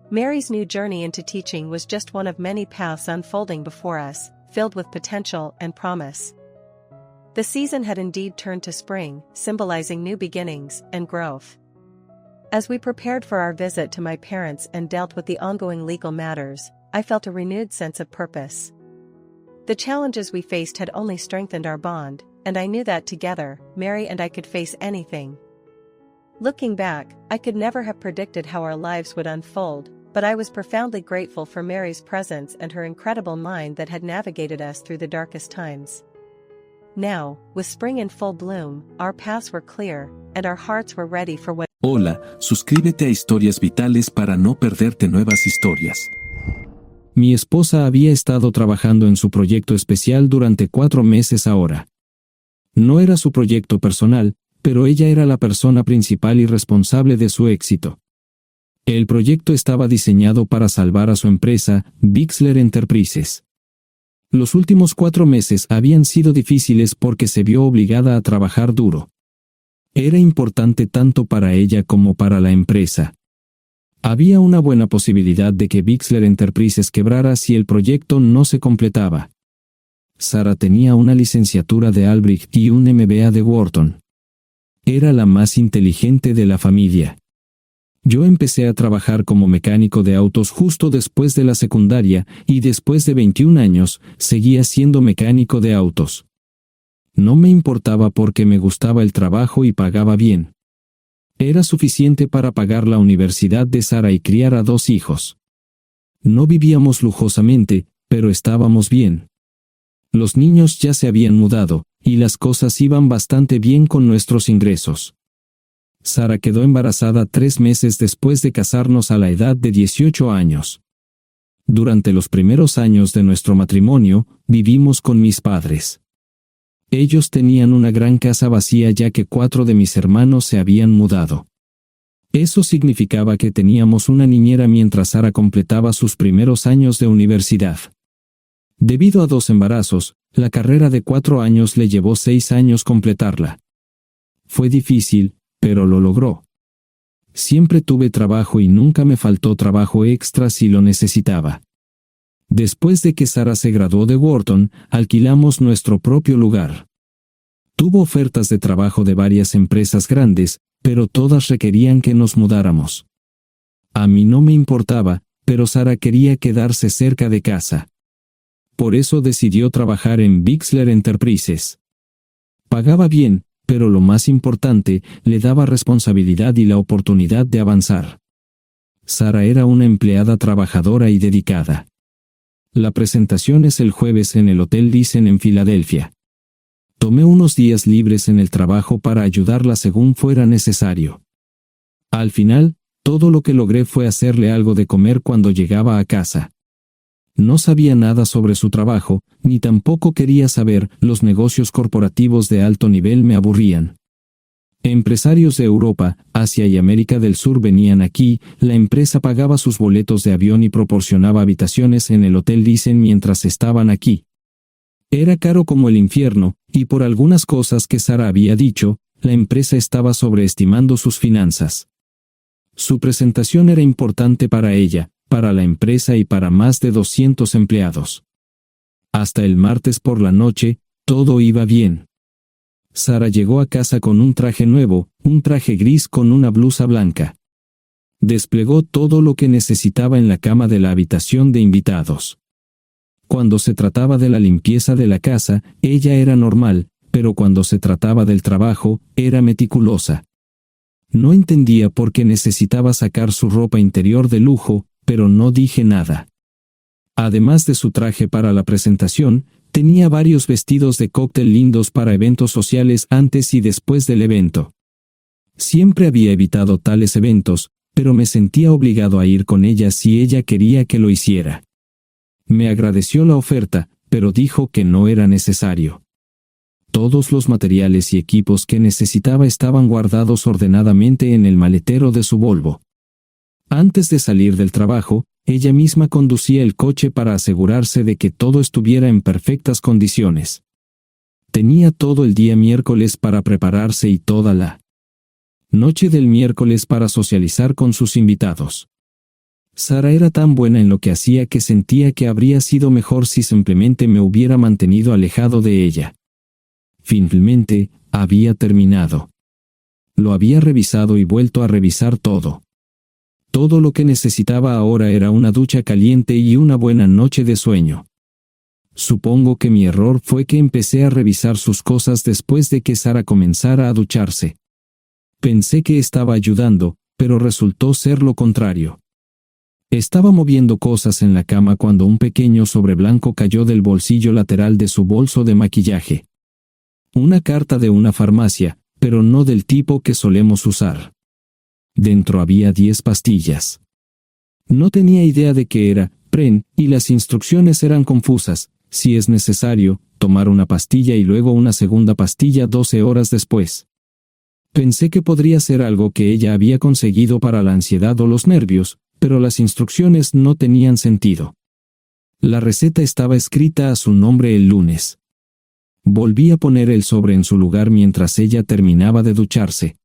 Mary's new journey into teaching was just one of many paths unfolding before us, filled with potential and promise. The season had indeed turned to spring, symbolizing new beginnings and growth. As we prepared for our visit to my parents and dealt with the ongoing legal matters, I felt a renewed sense of purpose. The challenges we faced had only strengthened our bond, and I knew that together, Mary and I could face anything. Looking back, I could never have predicted how our lives would unfold, but I was profoundly grateful for Mary's presence and her incredible mind that had navigated us through the darkest times. Now, with spring in full bloom, our paths were clear, and our hearts were ready for what. Hola, suscríbete a Historias Vitales para no perderte nuevas historias. Mi esposa había estado trabajando en su proyecto especial durante 4 meses ahora. No era su proyecto personal, pero ella era la persona principal y responsable de su éxito. El proyecto estaba diseñado para salvar a su empresa, Bixler Enterprises. Los últimos 4 meses habían sido difíciles porque se vio obligada a trabajar duro. Era importante tanto para ella como para la empresa. Había una buena posibilidad de que Bixler Enterprises quebrara si el proyecto no se completaba. Sara tenía una licenciatura de Albrecht y un MBA de Wharton. Era la más inteligente de la familia. Yo empecé a trabajar como mecánico de autos justo después de la secundaria y después de 21 años seguía siendo mecánico de autos. No me importaba porque me gustaba el trabajo y pagaba bien. Era suficiente para pagar la universidad de Sara y criar a 2 hijos. No vivíamos lujosamente, pero estábamos bien. Los niños ya se habían mudado, y las cosas iban bastante bien con nuestros ingresos. Sara quedó embarazada 3 meses después de casarnos a la edad de 18 años. Durante los primeros años de nuestro matrimonio, vivimos con mis padres. Ellos tenían una gran casa vacía ya que 4 de mis hermanos se habían mudado. Eso significaba que teníamos una niñera mientras Sara completaba sus primeros años de universidad. Debido a 2 embarazos, la carrera de 4 años le llevó 6 años completarla. Fue difícil, pero lo logró. Siempre tuve trabajo y nunca me faltó trabajo extra si lo necesitaba. Después de que Sara se graduó de Wharton, alquilamos nuestro propio lugar. Tuvo ofertas de trabajo de varias empresas grandes, pero todas requerían que nos mudáramos. A mí no me importaba, pero Sara quería quedarse cerca de casa. Por eso decidió trabajar en Bixler Enterprises. Pagaba bien, pero lo más importante, le daba responsabilidad y la oportunidad de avanzar. Sara era una empleada trabajadora y dedicada. La presentación es el jueves en el Hotel Thyssen en Filadelfia. Tomé unos días libres en el trabajo para ayudarla según fuera necesario. Al final, todo lo que logré fue hacerle algo de comer cuando llegaba a casa. No sabía nada sobre su trabajo, ni tampoco quería saber, los negocios corporativos de alto nivel me aburrían. Empresarios de Europa, Asia y América del Sur venían aquí, la empresa pagaba sus boletos de avión y proporcionaba habitaciones en el Hotel Thyssen mientras estaban aquí. Era caro como el infierno, y por algunas cosas que Sara había dicho, la empresa estaba sobreestimando sus finanzas. Su presentación era importante para ella, para la empresa y para más de 200 empleados. Hasta el martes por la noche, todo iba bien. Sara llegó a casa con un traje nuevo, un traje gris con una blusa blanca. Desplegó todo lo que necesitaba en la cama de la habitación de invitados. Cuando se trataba de la limpieza de la casa, ella era normal, pero cuando se trataba del trabajo, era meticulosa. No entendía por qué necesitaba sacar su ropa interior de lujo, pero no dije nada. Además de su traje para la presentación, tenía varios vestidos de cóctel lindos para eventos sociales antes y después del evento. Siempre había evitado tales eventos, pero me sentía obligado a ir con ella si ella quería que lo hiciera. Me agradeció la oferta, pero dijo que no era necesario. Todos los materiales y equipos que necesitaba estaban guardados ordenadamente en el maletero de su Volvo. Antes de salir del trabajo, ella misma conducía el coche para asegurarse de que todo estuviera en perfectas condiciones. Tenía todo el día miércoles para prepararse y toda la noche del miércoles para socializar con sus invitados. Sara era tan buena en lo que hacía que sentía que habría sido mejor si simplemente me hubiera mantenido alejado de ella. Finalmente, había terminado. Lo había revisado y vuelto a revisar todo. Todo lo que necesitaba ahora era una ducha caliente y una buena noche de sueño. Supongo que mi error fue que empecé a revisar sus cosas después de que Sara comenzara a ducharse. Pensé que estaba ayudando, pero resultó ser lo contrario. Estaba moviendo cosas en la cama cuando un pequeño sobre blanco cayó del bolsillo lateral de su bolso de maquillaje. Una carta de una farmacia, pero no del tipo que solemos usar. Dentro había 10 pastillas. No tenía idea de qué era, Pren, y las instrucciones eran confusas. Si es necesario, tomar una pastilla y luego una segunda pastilla 12 horas después. Pensé que podría ser algo que ella había conseguido para la ansiedad o los nervios, pero las instrucciones no tenían sentido. La receta estaba escrita a su nombre el lunes. Volví a poner el sobre en su lugar mientras ella terminaba de ducharse.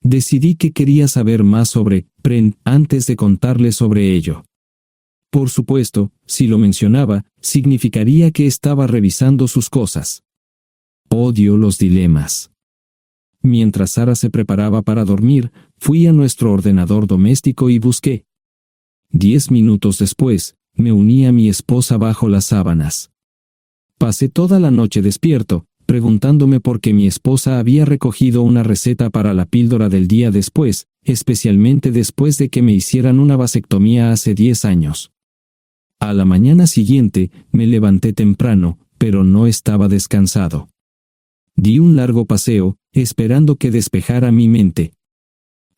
Decidí que quería saber más sobre Pren antes de contarle sobre ello. Por supuesto, si lo mencionaba, significaría que estaba revisando sus cosas. Odio los dilemas. Mientras Sara se preparaba para dormir, fui a nuestro ordenador doméstico y busqué. 10 minutos después, me uní a mi esposa bajo las sábanas. Pasé toda la noche despierto, preguntándome por qué mi esposa había recogido una receta para la píldora del día después, especialmente después de que me hicieran una vasectomía hace 10 años. A la mañana siguiente, me levanté temprano, pero no estaba descansado. Di un largo paseo, esperando que despejara mi mente.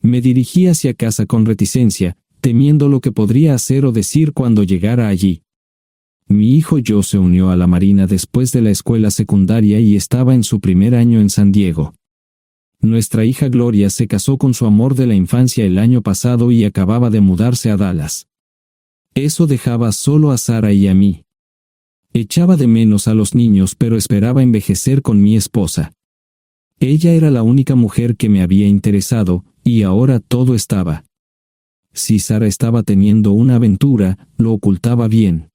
Me dirigí hacia casa con reticencia, temiendo lo que podría hacer o decir cuando llegara allí. Mi hijo Joe se unió a la Marina después de la escuela secundaria y estaba en su primer año en San Diego. Nuestra hija Gloria se casó con su amor de la infancia el año pasado y acababa de mudarse a Dallas. Eso dejaba solo a Sara y a mí. Echaba de menos a los niños, pero esperaba envejecer con mi esposa. Ella era la única mujer que me había interesado, y ahora todo estaba. Si Sara estaba teniendo una aventura, lo ocultaba bien.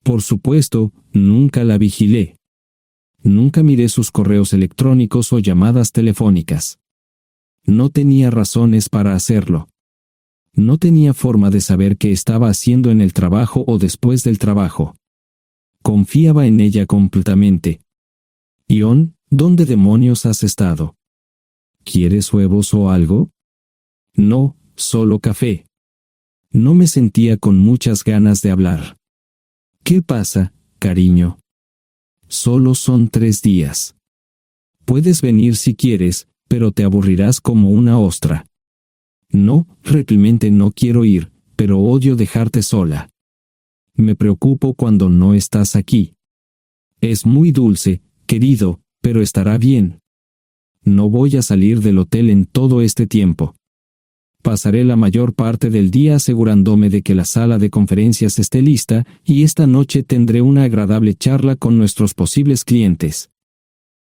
Por supuesto, nunca la vigilé. Nunca miré sus correos electrónicos o llamadas telefónicas. No tenía razones para hacerlo. No tenía forma de saber qué estaba haciendo en el trabajo o después del trabajo. Confiaba en ella completamente. Ion, ¿dónde demonios has estado? ¿Quieres huevos o algo? No, solo café. No me sentía con muchas ganas de hablar. ¿Qué pasa, cariño? Solo son 3 días. Puedes venir si quieres, pero te aburrirás como una ostra. No, realmente no quiero ir, pero odio dejarte sola. Me preocupo cuando no estás aquí. Es muy dulce, querido, pero estará bien. No voy a salir del hotel en todo este tiempo. Pasaré la mayor parte del día asegurándome de que la sala de conferencias esté lista, y esta noche tendré una agradable charla con nuestros posibles clientes.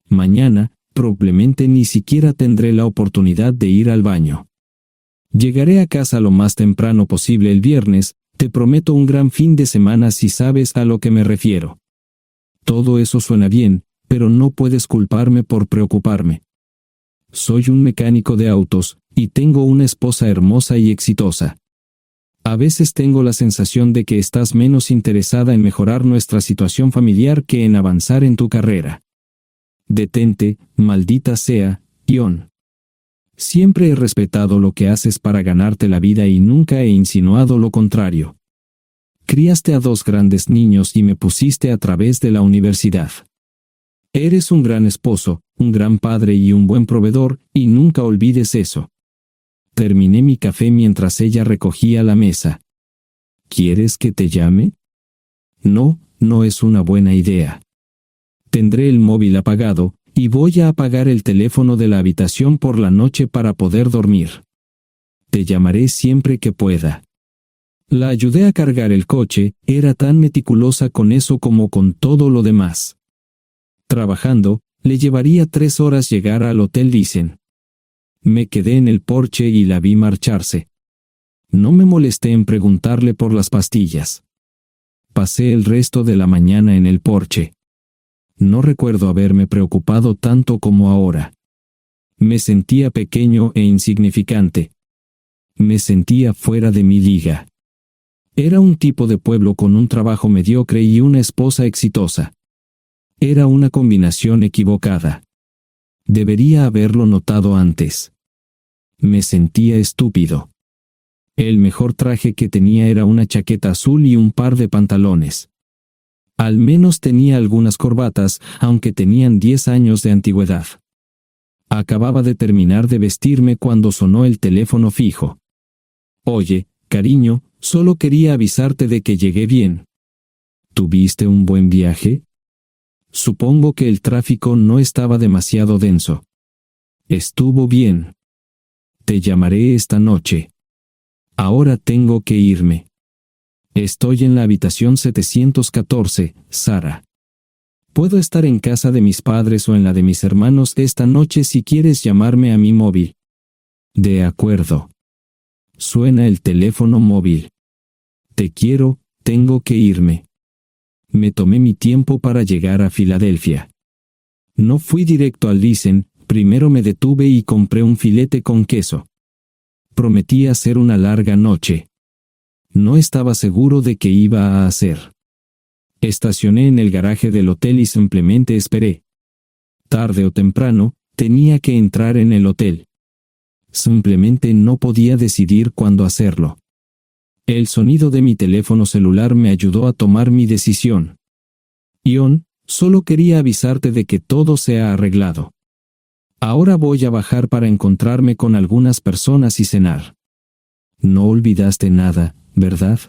Mañana, probablemente ni siquiera tendré la oportunidad de ir al baño. Llegaré a casa lo más temprano posible el viernes, te prometo un gran fin de semana si sabes a lo que me refiero. Todo eso suena bien, pero no puedes culparme por preocuparme. Soy un mecánico de autos, y tengo una esposa hermosa y exitosa. A veces tengo la sensación de que estás menos interesada en mejorar nuestra situación familiar que en avanzar en tu carrera. Detente, maldita sea, Ion. Siempre he respetado lo que haces para ganarte la vida y nunca he insinuado lo contrario. Criaste a 2 grandes niños y me pusiste a través de la universidad. Eres un gran esposo, un gran padre y un buen proveedor, y nunca olvides eso. Terminé mi café mientras ella recogía la mesa. ¿Quieres que te llame? No, no es una buena idea. Tendré el móvil apagado, y voy a apagar el teléfono de la habitación por la noche para poder dormir. Te llamaré siempre que pueda. La ayudé a cargar el coche, era tan meticulosa con eso como con todo lo demás. Trabajando, le llevaría 3 horas llegar al Hotel Dicen. Me quedé en el porche y la vi marcharse. No me molesté en preguntarle por las pastillas. Pasé el resto de la mañana en el porche. No recuerdo haberme preocupado tanto como ahora. Me sentía pequeño e insignificante. Me sentía fuera de mi liga. Era un tipo de pueblo con un trabajo mediocre y una esposa exitosa. Era una combinación equivocada. Debería haberlo notado antes. Me sentía estúpido. El mejor traje que tenía era una chaqueta azul y un par de pantalones. Al menos tenía algunas corbatas, aunque tenían 10 años de antigüedad. Acababa de terminar de vestirme cuando sonó el teléfono fijo. Oye, cariño, solo quería avisarte de que llegué bien. ¿Tuviste un buen viaje? Supongo que el tráfico no estaba demasiado denso. Estuvo bien. Te llamaré esta noche. Ahora tengo que irme. Estoy en la habitación 714, Sara. Puedo estar en casa de mis padres o en la de mis hermanos esta noche si quieres llamarme a mi móvil. De acuerdo. Suena el teléfono móvil. Te quiero, tengo que irme. Me tomé mi tiempo para llegar a Filadelfia. No fui directo al Listen, primero me detuve y compré un filete con queso. Prometí hacer una larga noche. No estaba seguro de qué iba a hacer. Estacioné en el garaje del hotel y simplemente esperé. Tarde o temprano, tenía que entrar en el hotel. Simplemente no podía decidir cuándo hacerlo. El sonido de mi teléfono celular me ayudó a tomar mi decisión. Ion, solo quería avisarte de que todo se ha arreglado. Ahora voy a bajar para encontrarme con algunas personas y cenar. No olvidaste nada, ¿verdad?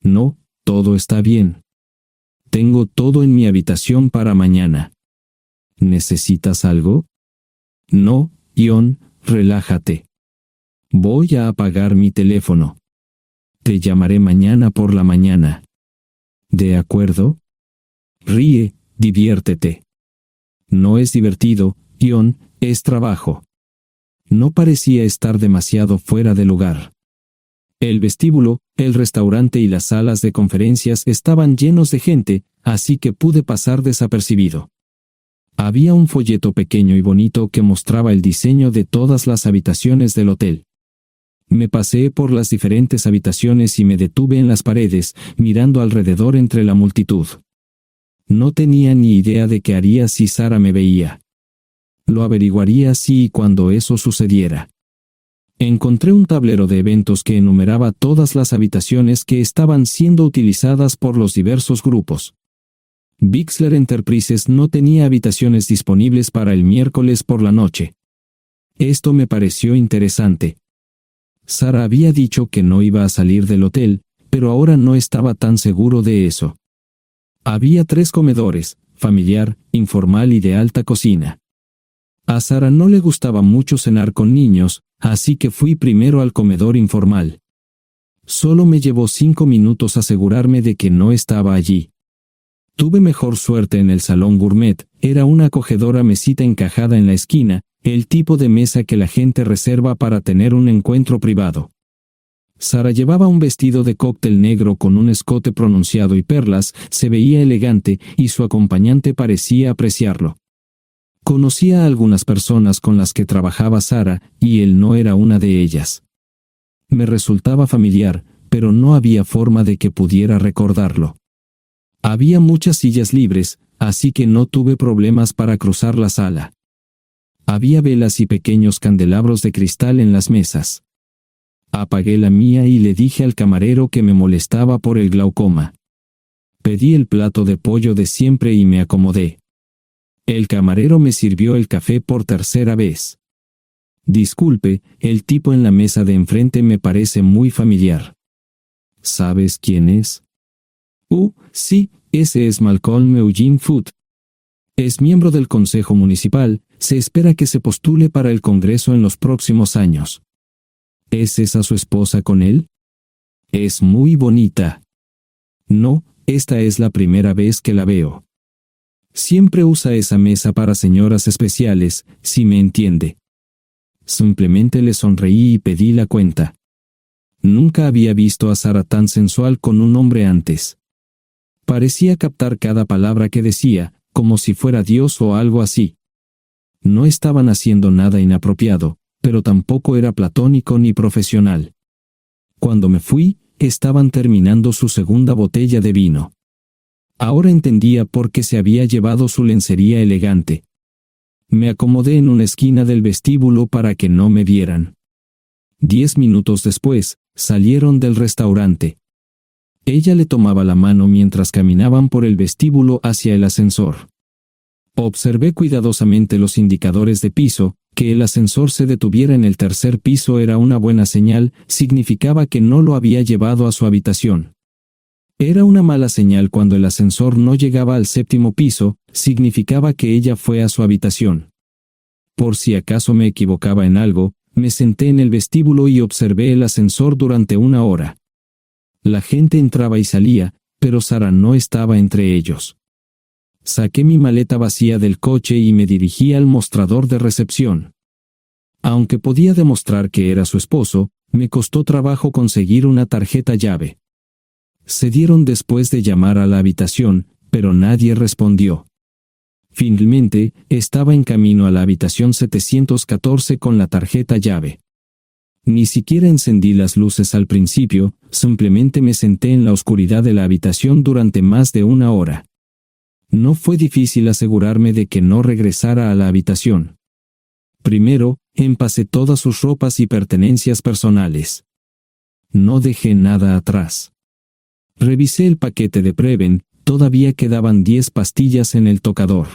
No, todo está bien. Tengo todo en mi habitación para mañana. ¿Necesitas algo? No, Ion, relájate. Voy a apagar mi teléfono. Te llamaré mañana por la mañana. ¿De acuerdo? Ríe, diviértete. No es divertido, Ion, es trabajo. No parecía estar demasiado fuera de lugar. El vestíbulo, el restaurante y las salas de conferencias estaban llenos de gente, así que pude pasar desapercibido. Había un folleto pequeño y bonito que mostraba el diseño de todas las habitaciones del hotel. Me paseé por las diferentes habitaciones y me detuve en las paredes, mirando alrededor entre la multitud. No tenía ni idea de qué haría si Sara me veía. Lo averiguaría si y cuando eso sucediera. Encontré un tablero de eventos que enumeraba todas las habitaciones que estaban siendo utilizadas por los diversos grupos. Bixler Enterprises no tenía habitaciones disponibles para el miércoles por la noche. Esto me pareció interesante. Sara había dicho que no iba a salir del hotel, pero ahora no estaba tan seguro de eso. Había 3 comedores, familiar, informal y de alta cocina. A Sara no le gustaba mucho cenar con niños, así que fui primero al comedor informal. Solo me llevó 5 minutos asegurarme de que no estaba allí. Tuve mejor suerte en el salón gourmet, era una acogedora mesita encajada en la esquina, el tipo de mesa que la gente reserva para tener un encuentro privado. Sara llevaba un vestido de cóctel negro con un escote pronunciado y perlas, se veía elegante y su acompañante parecía apreciarlo. Conocía a algunas personas con las que trabajaba Sara, y él no era una de ellas. Me resultaba familiar, pero no había forma de que pudiera recordarlo. Había muchas sillas libres, así que no tuve problemas para cruzar la sala. Había velas y pequeños candelabros de cristal en las mesas. Apagué la mía y le dije al camarero que me molestaba por el glaucoma. Pedí el plato de pollo de siempre y me acomodé. El camarero me sirvió el café por tercera vez. Disculpe, el tipo en la mesa de enfrente me parece muy familiar. ¿Sabes quién es? Sí, ese es Malcolm Eugene Foote. Es miembro del Consejo Municipal, se espera que se postule para el Congreso en los próximos años. ¿Es esa su esposa con él? Es muy bonita. No, esta es la primera vez que la veo. Siempre usa esa mesa para señoras especiales, si me entiende. Simplemente le sonreí y pedí la cuenta. Nunca había visto a Sara tan sensual con un hombre antes. Parecía captar cada palabra que decía, como si fuera Dios o algo así. No estaban haciendo nada inapropiado, pero tampoco era platónico ni profesional. Cuando me fui, estaban terminando su segunda botella de vino. Ahora entendía por qué se había llevado su lencería elegante. Me acomodé en una esquina del vestíbulo para que no me vieran. 10 minutos después, salieron del restaurante. Ella le tomaba la mano mientras caminaban por el vestíbulo hacia el ascensor. Observé cuidadosamente los indicadores de piso. Que el ascensor se detuviera en el tercer piso era una buena señal, significaba que no lo había llevado a su habitación. Era una mala señal cuando el ascensor no llegaba al 7º piso, significaba que ella fue a su habitación. Por si acaso me equivocaba en algo, me senté en el vestíbulo y observé el ascensor durante 1 hora. La gente entraba y salía, pero Sara no estaba entre ellos. Saqué mi maleta vacía del coche y me dirigí al mostrador de recepción. Aunque podía demostrar que era su esposo, me costó trabajo conseguir una tarjeta llave. Se dieron después de llamar a la habitación, pero nadie respondió. Finalmente, estaba en camino a la habitación 714 con la tarjeta llave. Ni siquiera encendí las luces al principio, simplemente me senté en la oscuridad de la habitación durante más de una hora. No fue difícil asegurarme de que no regresara a la habitación. Primero, empacé todas sus ropas y pertenencias personales. No dejé nada atrás. Revisé el paquete de Preven, todavía quedaban 10 pastillas en el tocador.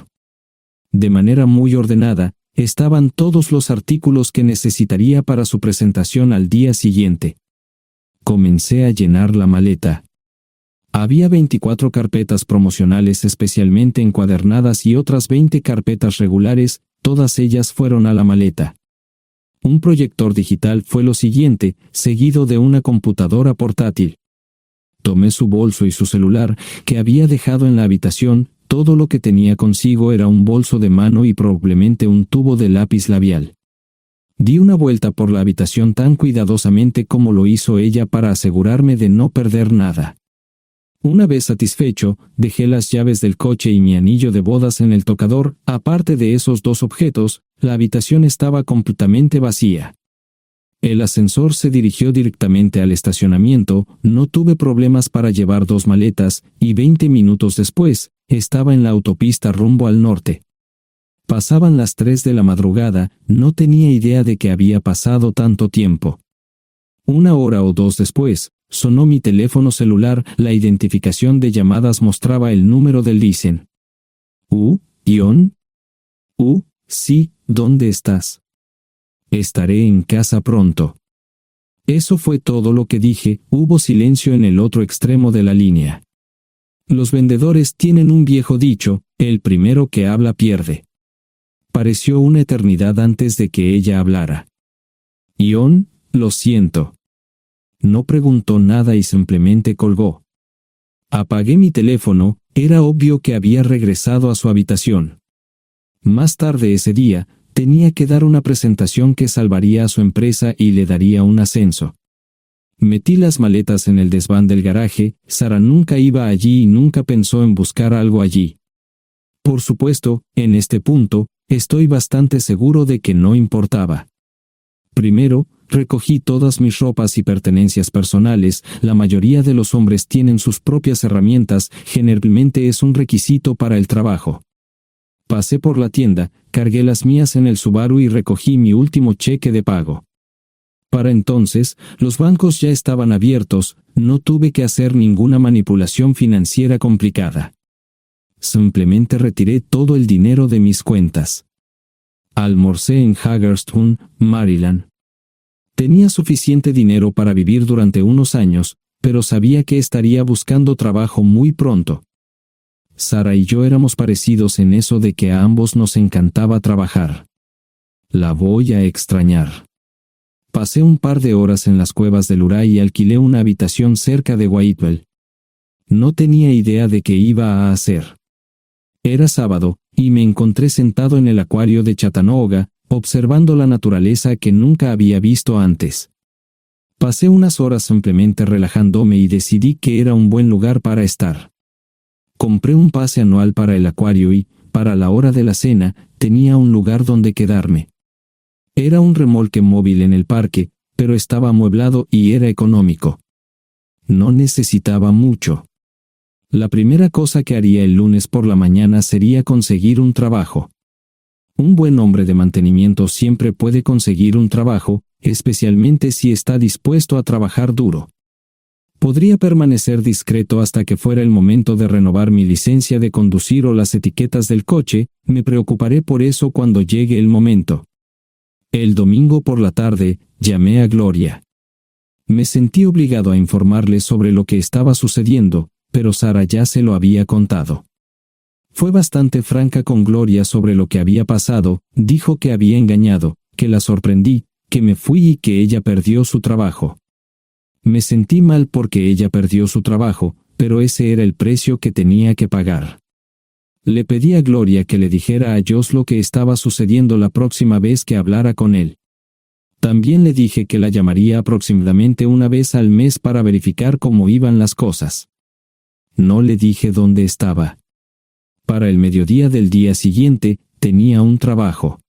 De manera muy ordenada, estaban todos los artículos que necesitaría para su presentación al día siguiente. Comencé a llenar la maleta. Había 24 carpetas promocionales especialmente encuadernadas y otras 20 carpetas regulares, todas ellas fueron a la maleta. Un proyector digital fue lo siguiente, seguido de una computadora portátil. Tomé su bolso y su celular, que había dejado en la habitación. Todo lo que tenía consigo era un bolso de mano y probablemente un tubo de lápiz labial. Di una vuelta por la habitación tan cuidadosamente como lo hizo ella para asegurarme de no perder nada. Una vez satisfecho, dejé las llaves del coche y mi anillo de bodas en el tocador. Aparte de esos dos objetos, la habitación estaba completamente vacía. El ascensor se dirigió directamente al estacionamiento, no tuve problemas para llevar 2 maletas, y 20 minutos después, estaba en la autopista rumbo al norte. Pasaban las 3 de la madrugada, no tenía idea de que había pasado tanto tiempo. 1 hora o 2 después, sonó mi teléfono celular, la identificación de llamadas mostraba el número del Listen. ¿Ion? Sí, ¿dónde estás? Estaré en casa pronto. Eso fue todo lo que dije. Hubo silencio en el otro extremo de la línea. Los vendedores tienen un viejo dicho, el primero que habla pierde. Pareció una eternidad antes de que ella hablara. Ion, lo siento. No preguntó nada y simplemente colgó. Apagué mi teléfono, era obvio que había regresado a su habitación. Más tarde ese día, tenía que dar una presentación que salvaría a su empresa y le daría un ascenso. Metí las maletas en el desván del garaje. Sara nunca iba allí y nunca pensó en buscar algo allí. Por supuesto, en este punto, estoy bastante seguro de que no importaba. Primero, recogí todas mis ropas y pertenencias personales. La mayoría de los hombres tienen sus propias herramientas, generalmente es un requisito para el trabajo. Pasé por la tienda, cargué las mías en el Subaru y recogí mi último cheque de pago. Para entonces, los bancos ya estaban abiertos, no tuve que hacer ninguna manipulación financiera complicada. Simplemente retiré todo el dinero de mis cuentas. Almorcé en Hagerstown, Maryland. Tenía suficiente dinero para vivir durante unos años, pero sabía que estaría buscando trabajo muy pronto. Sara y yo éramos parecidos en eso de que a ambos nos encantaba trabajar. La voy a extrañar. Pasé un par de horas en las cuevas del Uray y alquilé una habitación cerca de Whitewell. No tenía idea de qué iba a hacer. Era sábado, y me encontré sentado en el acuario de Chattanooga, observando la naturaleza que nunca había visto antes. Pasé unas horas simplemente relajándome y decidí que era un buen lugar para estar. Compré un pase anual para el acuario y, para la hora de la cena, tenía un lugar donde quedarme. Era un remolque móvil en el parque, pero estaba amueblado y era económico. No necesitaba mucho. La primera cosa que haría el lunes por la mañana sería conseguir un trabajo. Un buen hombre de mantenimiento siempre puede conseguir un trabajo, especialmente si está dispuesto a trabajar duro. Podría permanecer discreto hasta que fuera el momento de renovar mi licencia de conducir o las etiquetas del coche. Me preocuparé por eso cuando llegue el momento. El domingo por la tarde, llamé a Gloria. Me sentí obligado a informarle sobre lo que estaba sucediendo, pero Sara ya se lo había contado. Fue bastante franca con Gloria sobre lo que había pasado. Dijo que había engañado, que la sorprendí, que me fui y que ella perdió su trabajo. Me sentí mal porque ella perdió su trabajo, pero ese era el precio que tenía que pagar. Le pedí a Gloria que le dijera a Josh lo que estaba sucediendo la próxima vez que hablara con él. También le dije que la llamaría aproximadamente una vez al mes para verificar cómo iban las cosas. No le dije dónde estaba. Para el mediodía del día siguiente, tenía un trabajo.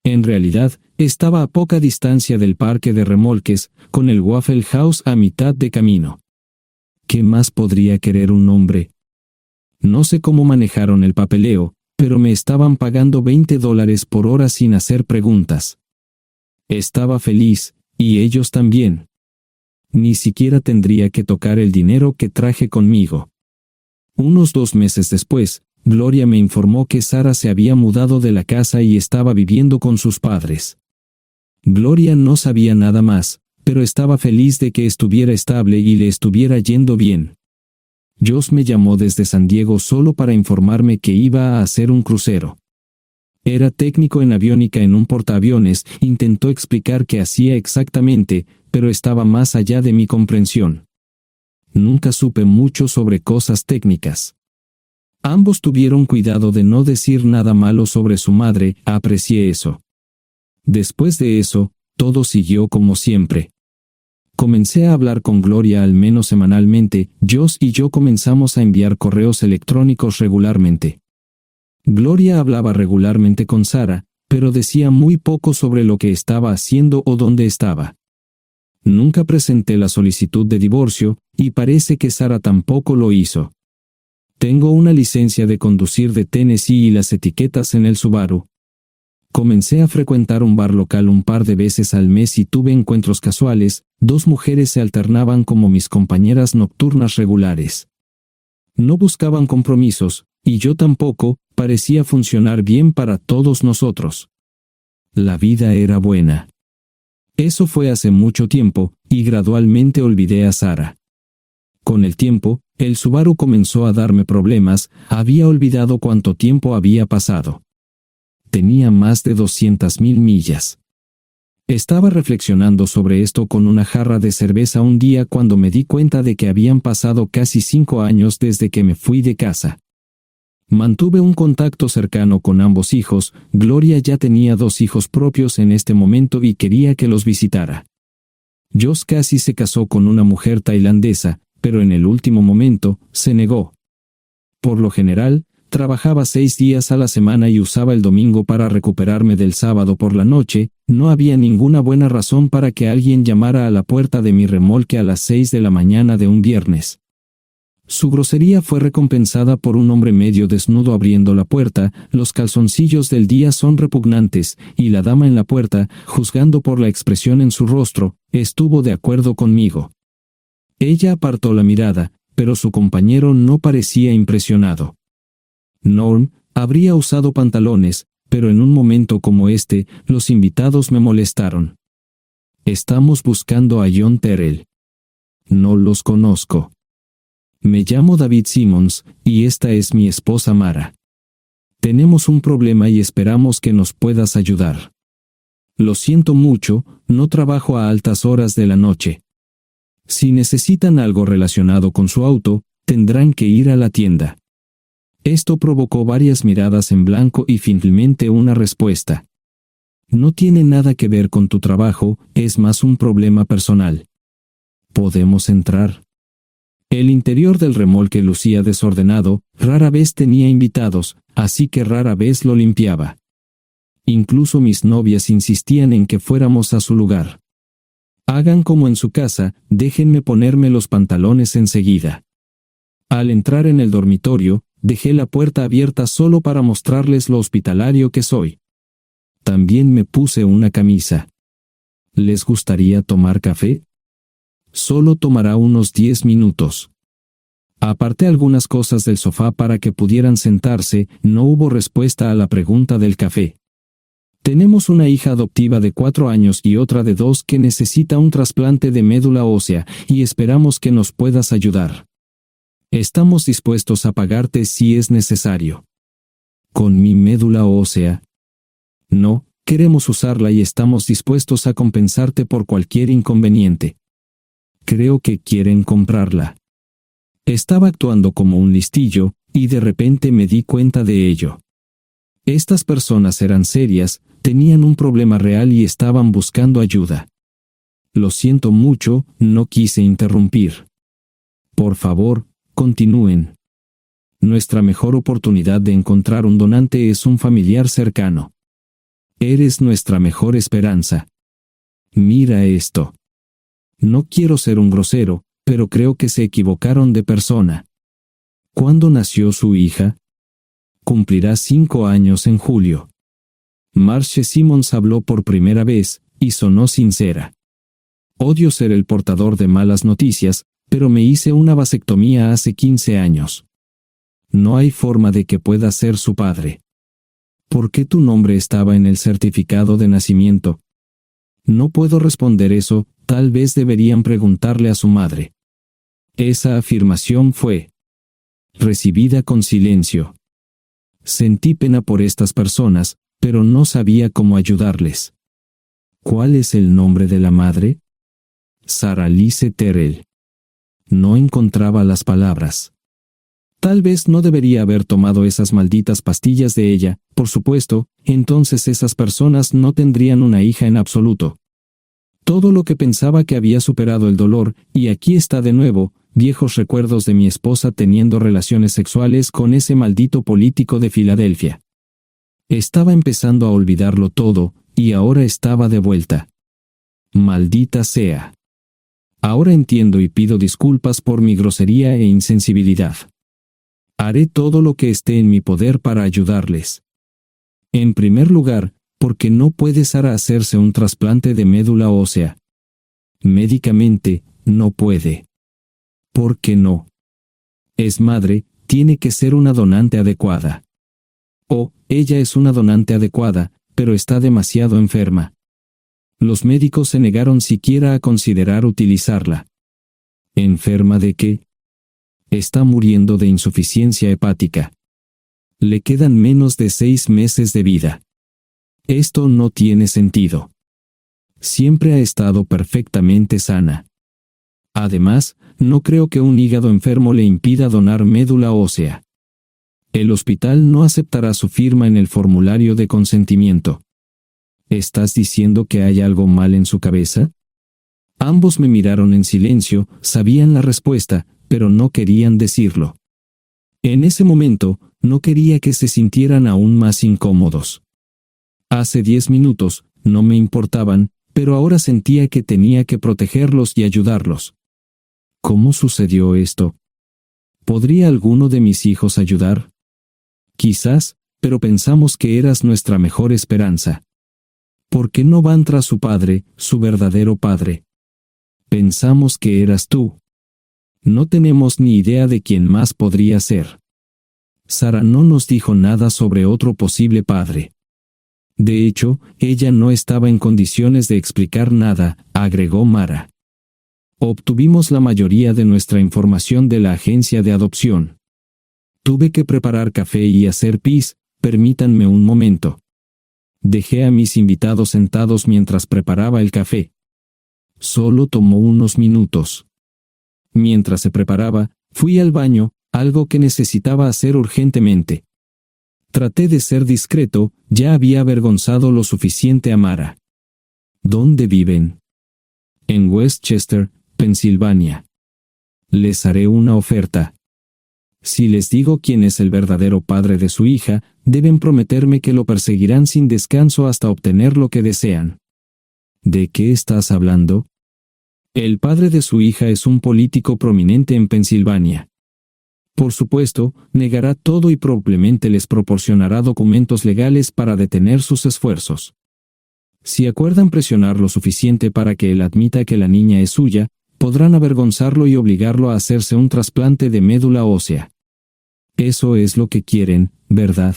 En realidad, estaba a poca distancia del parque de remolques, con el Waffle House a mitad de camino. ¿Qué más podría querer un hombre? No sé cómo manejaron el papeleo, pero me estaban pagando $20 por hora sin hacer preguntas. Estaba feliz, y ellos también. Ni siquiera tendría que tocar el dinero que traje conmigo. Unos 2 meses después, Gloria me informó que Sara se había mudado de la casa y estaba viviendo con sus padres. Gloria no sabía nada más, pero estaba feliz de que estuviera estable y le estuviera yendo bien. Josh me llamó desde San Diego solo para informarme que iba a hacer un crucero. Era técnico en aviónica en un portaaviones, intentó explicar qué hacía exactamente, pero estaba más allá de mi comprensión. Nunca supe mucho sobre cosas técnicas. Ambos tuvieron cuidado de no decir nada malo sobre su madre, aprecié eso. Después de eso, todo siguió como siempre. Comencé a hablar con Gloria al menos semanalmente, Josh y yo comenzamos a enviar correos electrónicos regularmente. Gloria hablaba regularmente con Sara, pero decía muy poco sobre lo que estaba haciendo o dónde estaba. Nunca presenté la solicitud de divorcio, y parece que Sara tampoco lo hizo. Tengo una licencia de conducir de Tennessee y las etiquetas en el Subaru. Comencé a frecuentar un bar local un par de veces al mes y tuve encuentros casuales, 2 mujeres se alternaban como mis compañeras nocturnas regulares. No buscaban compromisos, y yo tampoco, parecía funcionar bien para todos nosotros. La vida era buena. Eso fue hace mucho tiempo, y gradualmente olvidé a Sara. Con el tiempo, el Subaru comenzó a darme problemas, había olvidado cuánto tiempo había pasado. Tenía más de 200,000 millas. Estaba reflexionando sobre esto con una jarra de cerveza un día cuando me di cuenta de que habían pasado casi 5 años desde que me fui de casa. Mantuve un contacto cercano con ambos hijos, Gloria ya tenía 2 hijos propios en este momento y quería que los visitara. Josh casi se casó con una mujer tailandesa, pero en el último momento, se negó. Por lo general, trabajaba 6 días a la semana y usaba el domingo para recuperarme del sábado por la noche, no había ninguna buena razón para que alguien llamara a la puerta de mi remolque a las 6 de la mañana de un viernes. Su grosería fue recompensada por un hombre medio desnudo abriendo la puerta, los calzoncillos del día son repugnantes, y la dama en la puerta, juzgando por la expresión en su rostro, estuvo de acuerdo conmigo. Ella apartó la mirada, pero su compañero no parecía impresionado. Norm habría usado pantalones, pero en un momento como este, los invitados me molestaron. Estamos buscando a John Terrell. No los conozco. Me llamo David Simmons, y esta es mi esposa Mara. Tenemos un problema y esperamos que nos puedas ayudar. Lo siento mucho, no trabajo a altas horas de la noche. Si necesitan algo relacionado con su auto, tendrán que ir a la tienda. Esto provocó varias miradas en blanco y finalmente una respuesta. No tiene nada que ver con tu trabajo, es más un problema personal. ¿Podemos entrar? El interior del remolque lucía desordenado, rara vez tenía invitados, así que rara vez lo limpiaba. Incluso mis novias insistían en que fuéramos a su lugar. Hagan como en su casa, déjenme ponerme los pantalones enseguida. Al entrar en el dormitorio, dejé la puerta abierta solo para mostrarles lo hospitalario que soy. También me puse una camisa. ¿Les gustaría tomar café? Solo tomará unos 10 minutos. Aparté algunas cosas del sofá para que pudieran sentarse, no hubo respuesta a la pregunta del café. Tenemos una hija adoptiva de 4 años y otra de 2 que necesita un trasplante de médula ósea, y esperamos que nos puedas ayudar. Estamos dispuestos a pagarte si es necesario. ¿Con mi médula ósea? No, queremos usarla y estamos dispuestos a compensarte por cualquier inconveniente. Creo que quieren comprarla. Estaba actuando como un listillo, y de repente me di cuenta de ello. Estas personas eran serias, tenían un problema real y estaban buscando ayuda. Lo siento mucho, no quise interrumpir. Por favor, continúen. Nuestra mejor oportunidad de encontrar un donante es un familiar cercano. Eres nuestra mejor esperanza. Mira esto. No quiero ser un grosero, pero creo que se equivocaron de persona. ¿Cuándo nació su hija? Cumplirá 5 años en julio. Marche Simons habló por primera vez, y sonó sincera. Odio ser el portador de malas noticias, pero me hice una vasectomía hace 15 años. No hay forma de que pueda ser su padre. ¿Por qué tu nombre estaba en el certificado de nacimiento? No puedo responder eso, tal vez deberían preguntarle a su madre. Esa afirmación fue recibida con silencio. Sentí pena por estas personas, pero no sabía cómo ayudarles. ¿Cuál es el nombre de la madre? Sarah Lise Terrell. No encontraba las palabras. Tal vez no debería haber tomado esas malditas pastillas de ella, por supuesto, entonces esas personas no tendrían una hija en absoluto. Todo lo que pensaba que había superado el dolor, y aquí está de nuevo, viejos recuerdos de mi esposa teniendo relaciones sexuales con ese maldito político de Filadelfia. Estaba empezando a olvidarlo todo, y ahora estaba de vuelta. Maldita sea. Ahora entiendo y pido disculpas por mi grosería e insensibilidad. Haré todo lo que esté en mi poder para ayudarles. En primer lugar, porque no puede Sara hacerse un trasplante de médula ósea. Médicamente, no puede. ¿Por qué no? Es madre, tiene que ser una donante adecuada. Ella es una donante adecuada, pero está demasiado enferma. Los médicos se negaron siquiera a considerar utilizarla. ¿Enferma de qué? Está muriendo de insuficiencia hepática. Le quedan menos de 6 meses de vida. Esto no tiene sentido. Siempre ha estado perfectamente sana. Además, no creo que un hígado enfermo le impida donar médula ósea. El hospital no aceptará su firma en el formulario de consentimiento. ¿Estás diciendo que hay algo mal en su cabeza? Ambos me miraron en silencio, sabían la respuesta, pero no querían decirlo. En ese momento, no quería que se sintieran aún más incómodos. Hace 10 minutos, no me importaban, pero ahora sentía que tenía que protegerlos y ayudarlos. ¿Cómo sucedió esto? ¿Podría alguno de mis hijos ayudar? Quizás, pero pensamos que eras nuestra mejor esperanza. ¿Por qué no van tras su padre, su verdadero padre? Pensamos que eras tú. No tenemos ni idea de quién más podría ser. Sara no nos dijo nada sobre otro posible padre. De hecho, ella no estaba en condiciones de explicar nada, agregó Mara. Obtuvimos la mayoría de nuestra información de la agencia de adopción. Tuve que preparar café y hacer pis, permítanme un momento. Dejé a mis invitados sentados mientras preparaba el café. Solo tomó unos minutos. Mientras se preparaba, fui al baño, algo que necesitaba hacer urgentemente. Traté de ser discreto, ya había avergonzado lo suficiente a Mara. ¿Dónde viven? En Westchester, Pensilvania. Les haré una oferta. Si les digo quién es el verdadero padre de su hija, deben prometerme que lo perseguirán sin descanso hasta obtener lo que desean. ¿De qué estás hablando? El padre de su hija es un político prominente en Pensilvania. Por supuesto, negará todo y probablemente les proporcionará documentos legales para detener sus esfuerzos. Si acuerdan presionar lo suficiente para que él admita que la niña es suya, podrán avergonzarlo y obligarlo a hacerse un trasplante de médula ósea. Eso es lo que quieren, ¿verdad?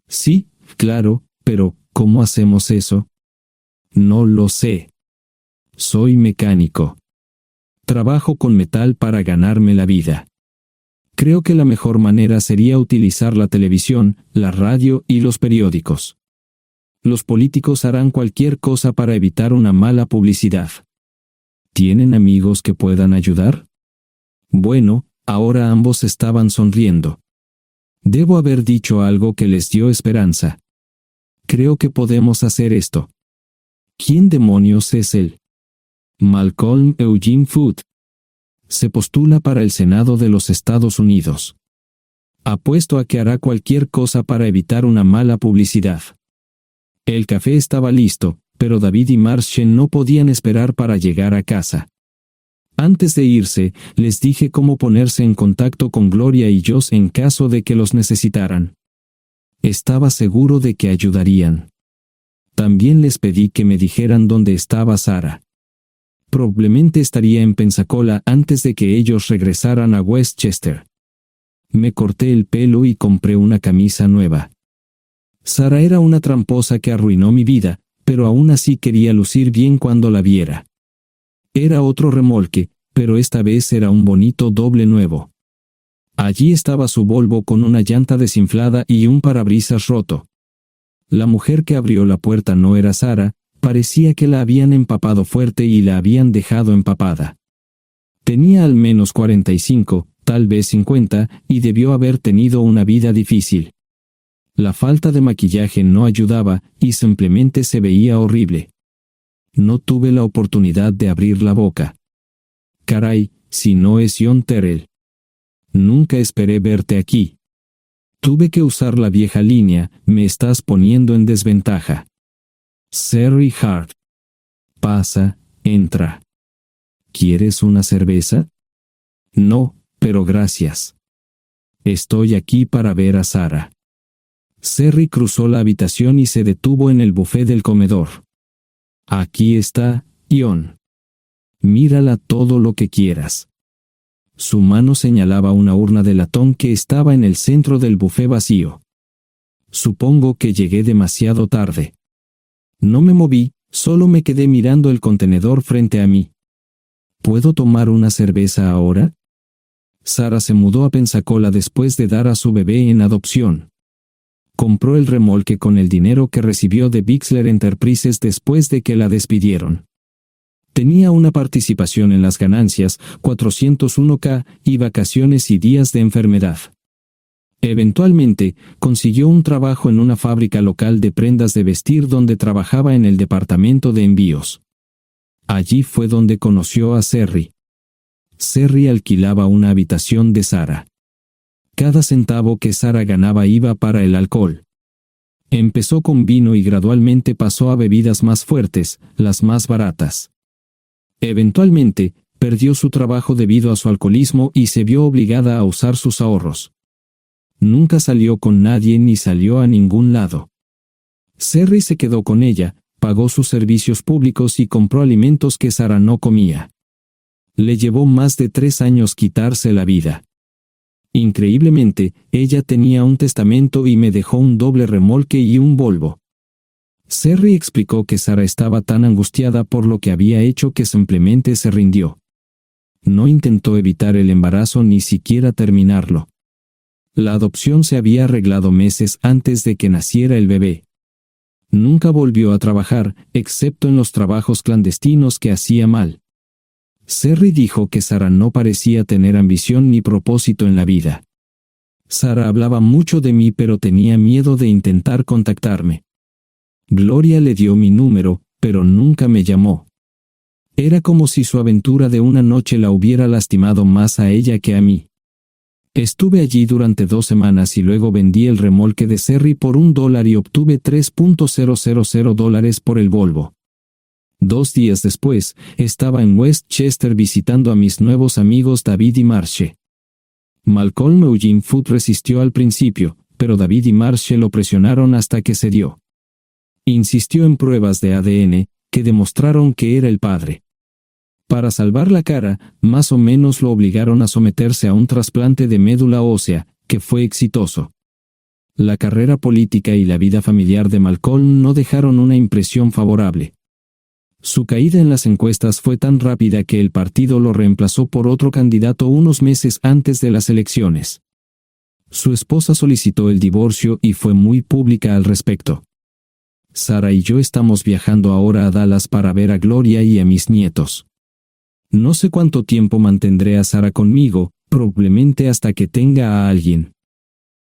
Sí, claro, pero ¿cómo hacemos eso? No lo sé. Soy mecánico. Trabajo con metal para ganarme la vida. Creo que la mejor manera sería utilizar la televisión, la radio y los periódicos. Los políticos harán cualquier cosa para evitar una mala publicidad. ¿Tienen amigos que puedan ayudar? Bueno, ahora ambos estaban sonriendo. Debo haber dicho algo que les dio esperanza. Creo que podemos hacer esto. ¿Quién demonios es él? Malcolm Eugene Foote. Se postula para el Senado de los Estados Unidos. Apuesto a que hará cualquier cosa para evitar una mala publicidad. El café estaba listo, pero David y Marshall no podían esperar para llegar a casa. Antes de irse, les dije cómo ponerse en contacto con Gloria y Josh en caso de que los necesitaran. Estaba seguro de que ayudarían. También les pedí que me dijeran dónde estaba Sarah. Probablemente estaría en Pensacola antes de que ellos regresaran a Westchester. Me corté el pelo y compré una camisa nueva. Sarah era una tramposa que arruinó mi vida, pero aún así quería lucir bien cuando la viera. Era otro remolque, pero esta vez era un bonito doble nuevo. Allí estaba su Volvo con una llanta desinflada y un parabrisas roto. La mujer que abrió la puerta no era Sarah, parecía que la habían empapado fuerte y la habían dejado empapada. Tenía al menos 45, tal vez 50, y debió haber tenido una vida difícil. La falta de maquillaje no ayudaba, y simplemente se veía horrible. No tuve la oportunidad de abrir la boca. Caray, si no es John Terrell. Nunca esperé verte aquí. Tuve que usar la vieja línea, me estás poniendo en desventaja. Sherry Hart. Pasa, entra. ¿Quieres una cerveza? No, pero gracias. Estoy aquí para ver a Sarah. Sherry cruzó la habitación y se detuvo en el buffet del comedor. Aquí está, John. Mírala todo lo que quieras. Su mano señalaba una urna de latón que estaba en el centro del buffet vacío. Supongo que llegué demasiado tarde. No me moví, solo me quedé mirando el contenedor frente a mí. ¿Puedo tomar una cerveza ahora? Sarah se mudó a Pensacola después de dar a su bebé en adopción. Compró el remolque con el dinero que recibió de Bixler Enterprises después de que la despidieron. Tenía una participación en las ganancias, 401k, y vacaciones y días de enfermedad. Eventualmente, consiguió un trabajo en una fábrica local de prendas de vestir donde trabajaba en el departamento de envíos. Allí fue donde conoció a Sherry. Sherry alquilaba una habitación de Sarah. Cada centavo que Sarah ganaba iba para el alcohol. Empezó con vino y gradualmente pasó a bebidas más fuertes, las más baratas. Eventualmente, perdió su trabajo debido a su alcoholismo y se vio obligada a usar sus ahorros. Nunca salió con nadie ni salió a ningún lado. Sherry se quedó con ella, pagó sus servicios públicos y compró alimentos que Sarah no comía. Le llevó más de 3 años quitarse la vida. Increíblemente, ella tenía un testamento y me dejó un doble remolque y un Volvo. Sherry explicó que Sarah estaba tan angustiada por lo que había hecho que simplemente se rindió. No intentó evitar el embarazo ni siquiera terminarlo. La adopción se había arreglado meses antes de que naciera el bebé. Nunca volvió a trabajar, excepto en los trabajos clandestinos que hacía mal. Sherry dijo que Sarah no parecía tener ambición ni propósito en la vida. Sarah hablaba mucho de mí pero tenía miedo de intentar contactarme. Gloria le dio mi número, pero nunca me llamó. Era como si su aventura de una noche la hubiera lastimado más a ella que a mí. Estuve allí durante 2 semanas y luego vendí el remolque de Sherry por $1 y obtuve $3,000 por el Volvo. 2 días después, estaba en Westchester visitando a mis nuevos amigos David y Marshall. Malcolm Eugene Foote resistió al principio, pero David y Marshall lo presionaron hasta que cedió. Insistió en pruebas de ADN, que demostraron que era el padre. Para salvar la cara, más o menos lo obligaron a someterse a un trasplante de médula ósea, que fue exitoso. La carrera política y la vida familiar de Malcolm no dejaron una impresión favorable. Su caída en las encuestas fue tan rápida que el partido lo reemplazó por otro candidato unos meses antes de las elecciones. Su esposa solicitó el divorcio y fue muy pública al respecto. Sarah y yo estamos viajando ahora a Dallas para ver a Gloria y a mis nietos. No sé cuánto tiempo mantendré a Sarah conmigo, probablemente hasta que tenga a alguien.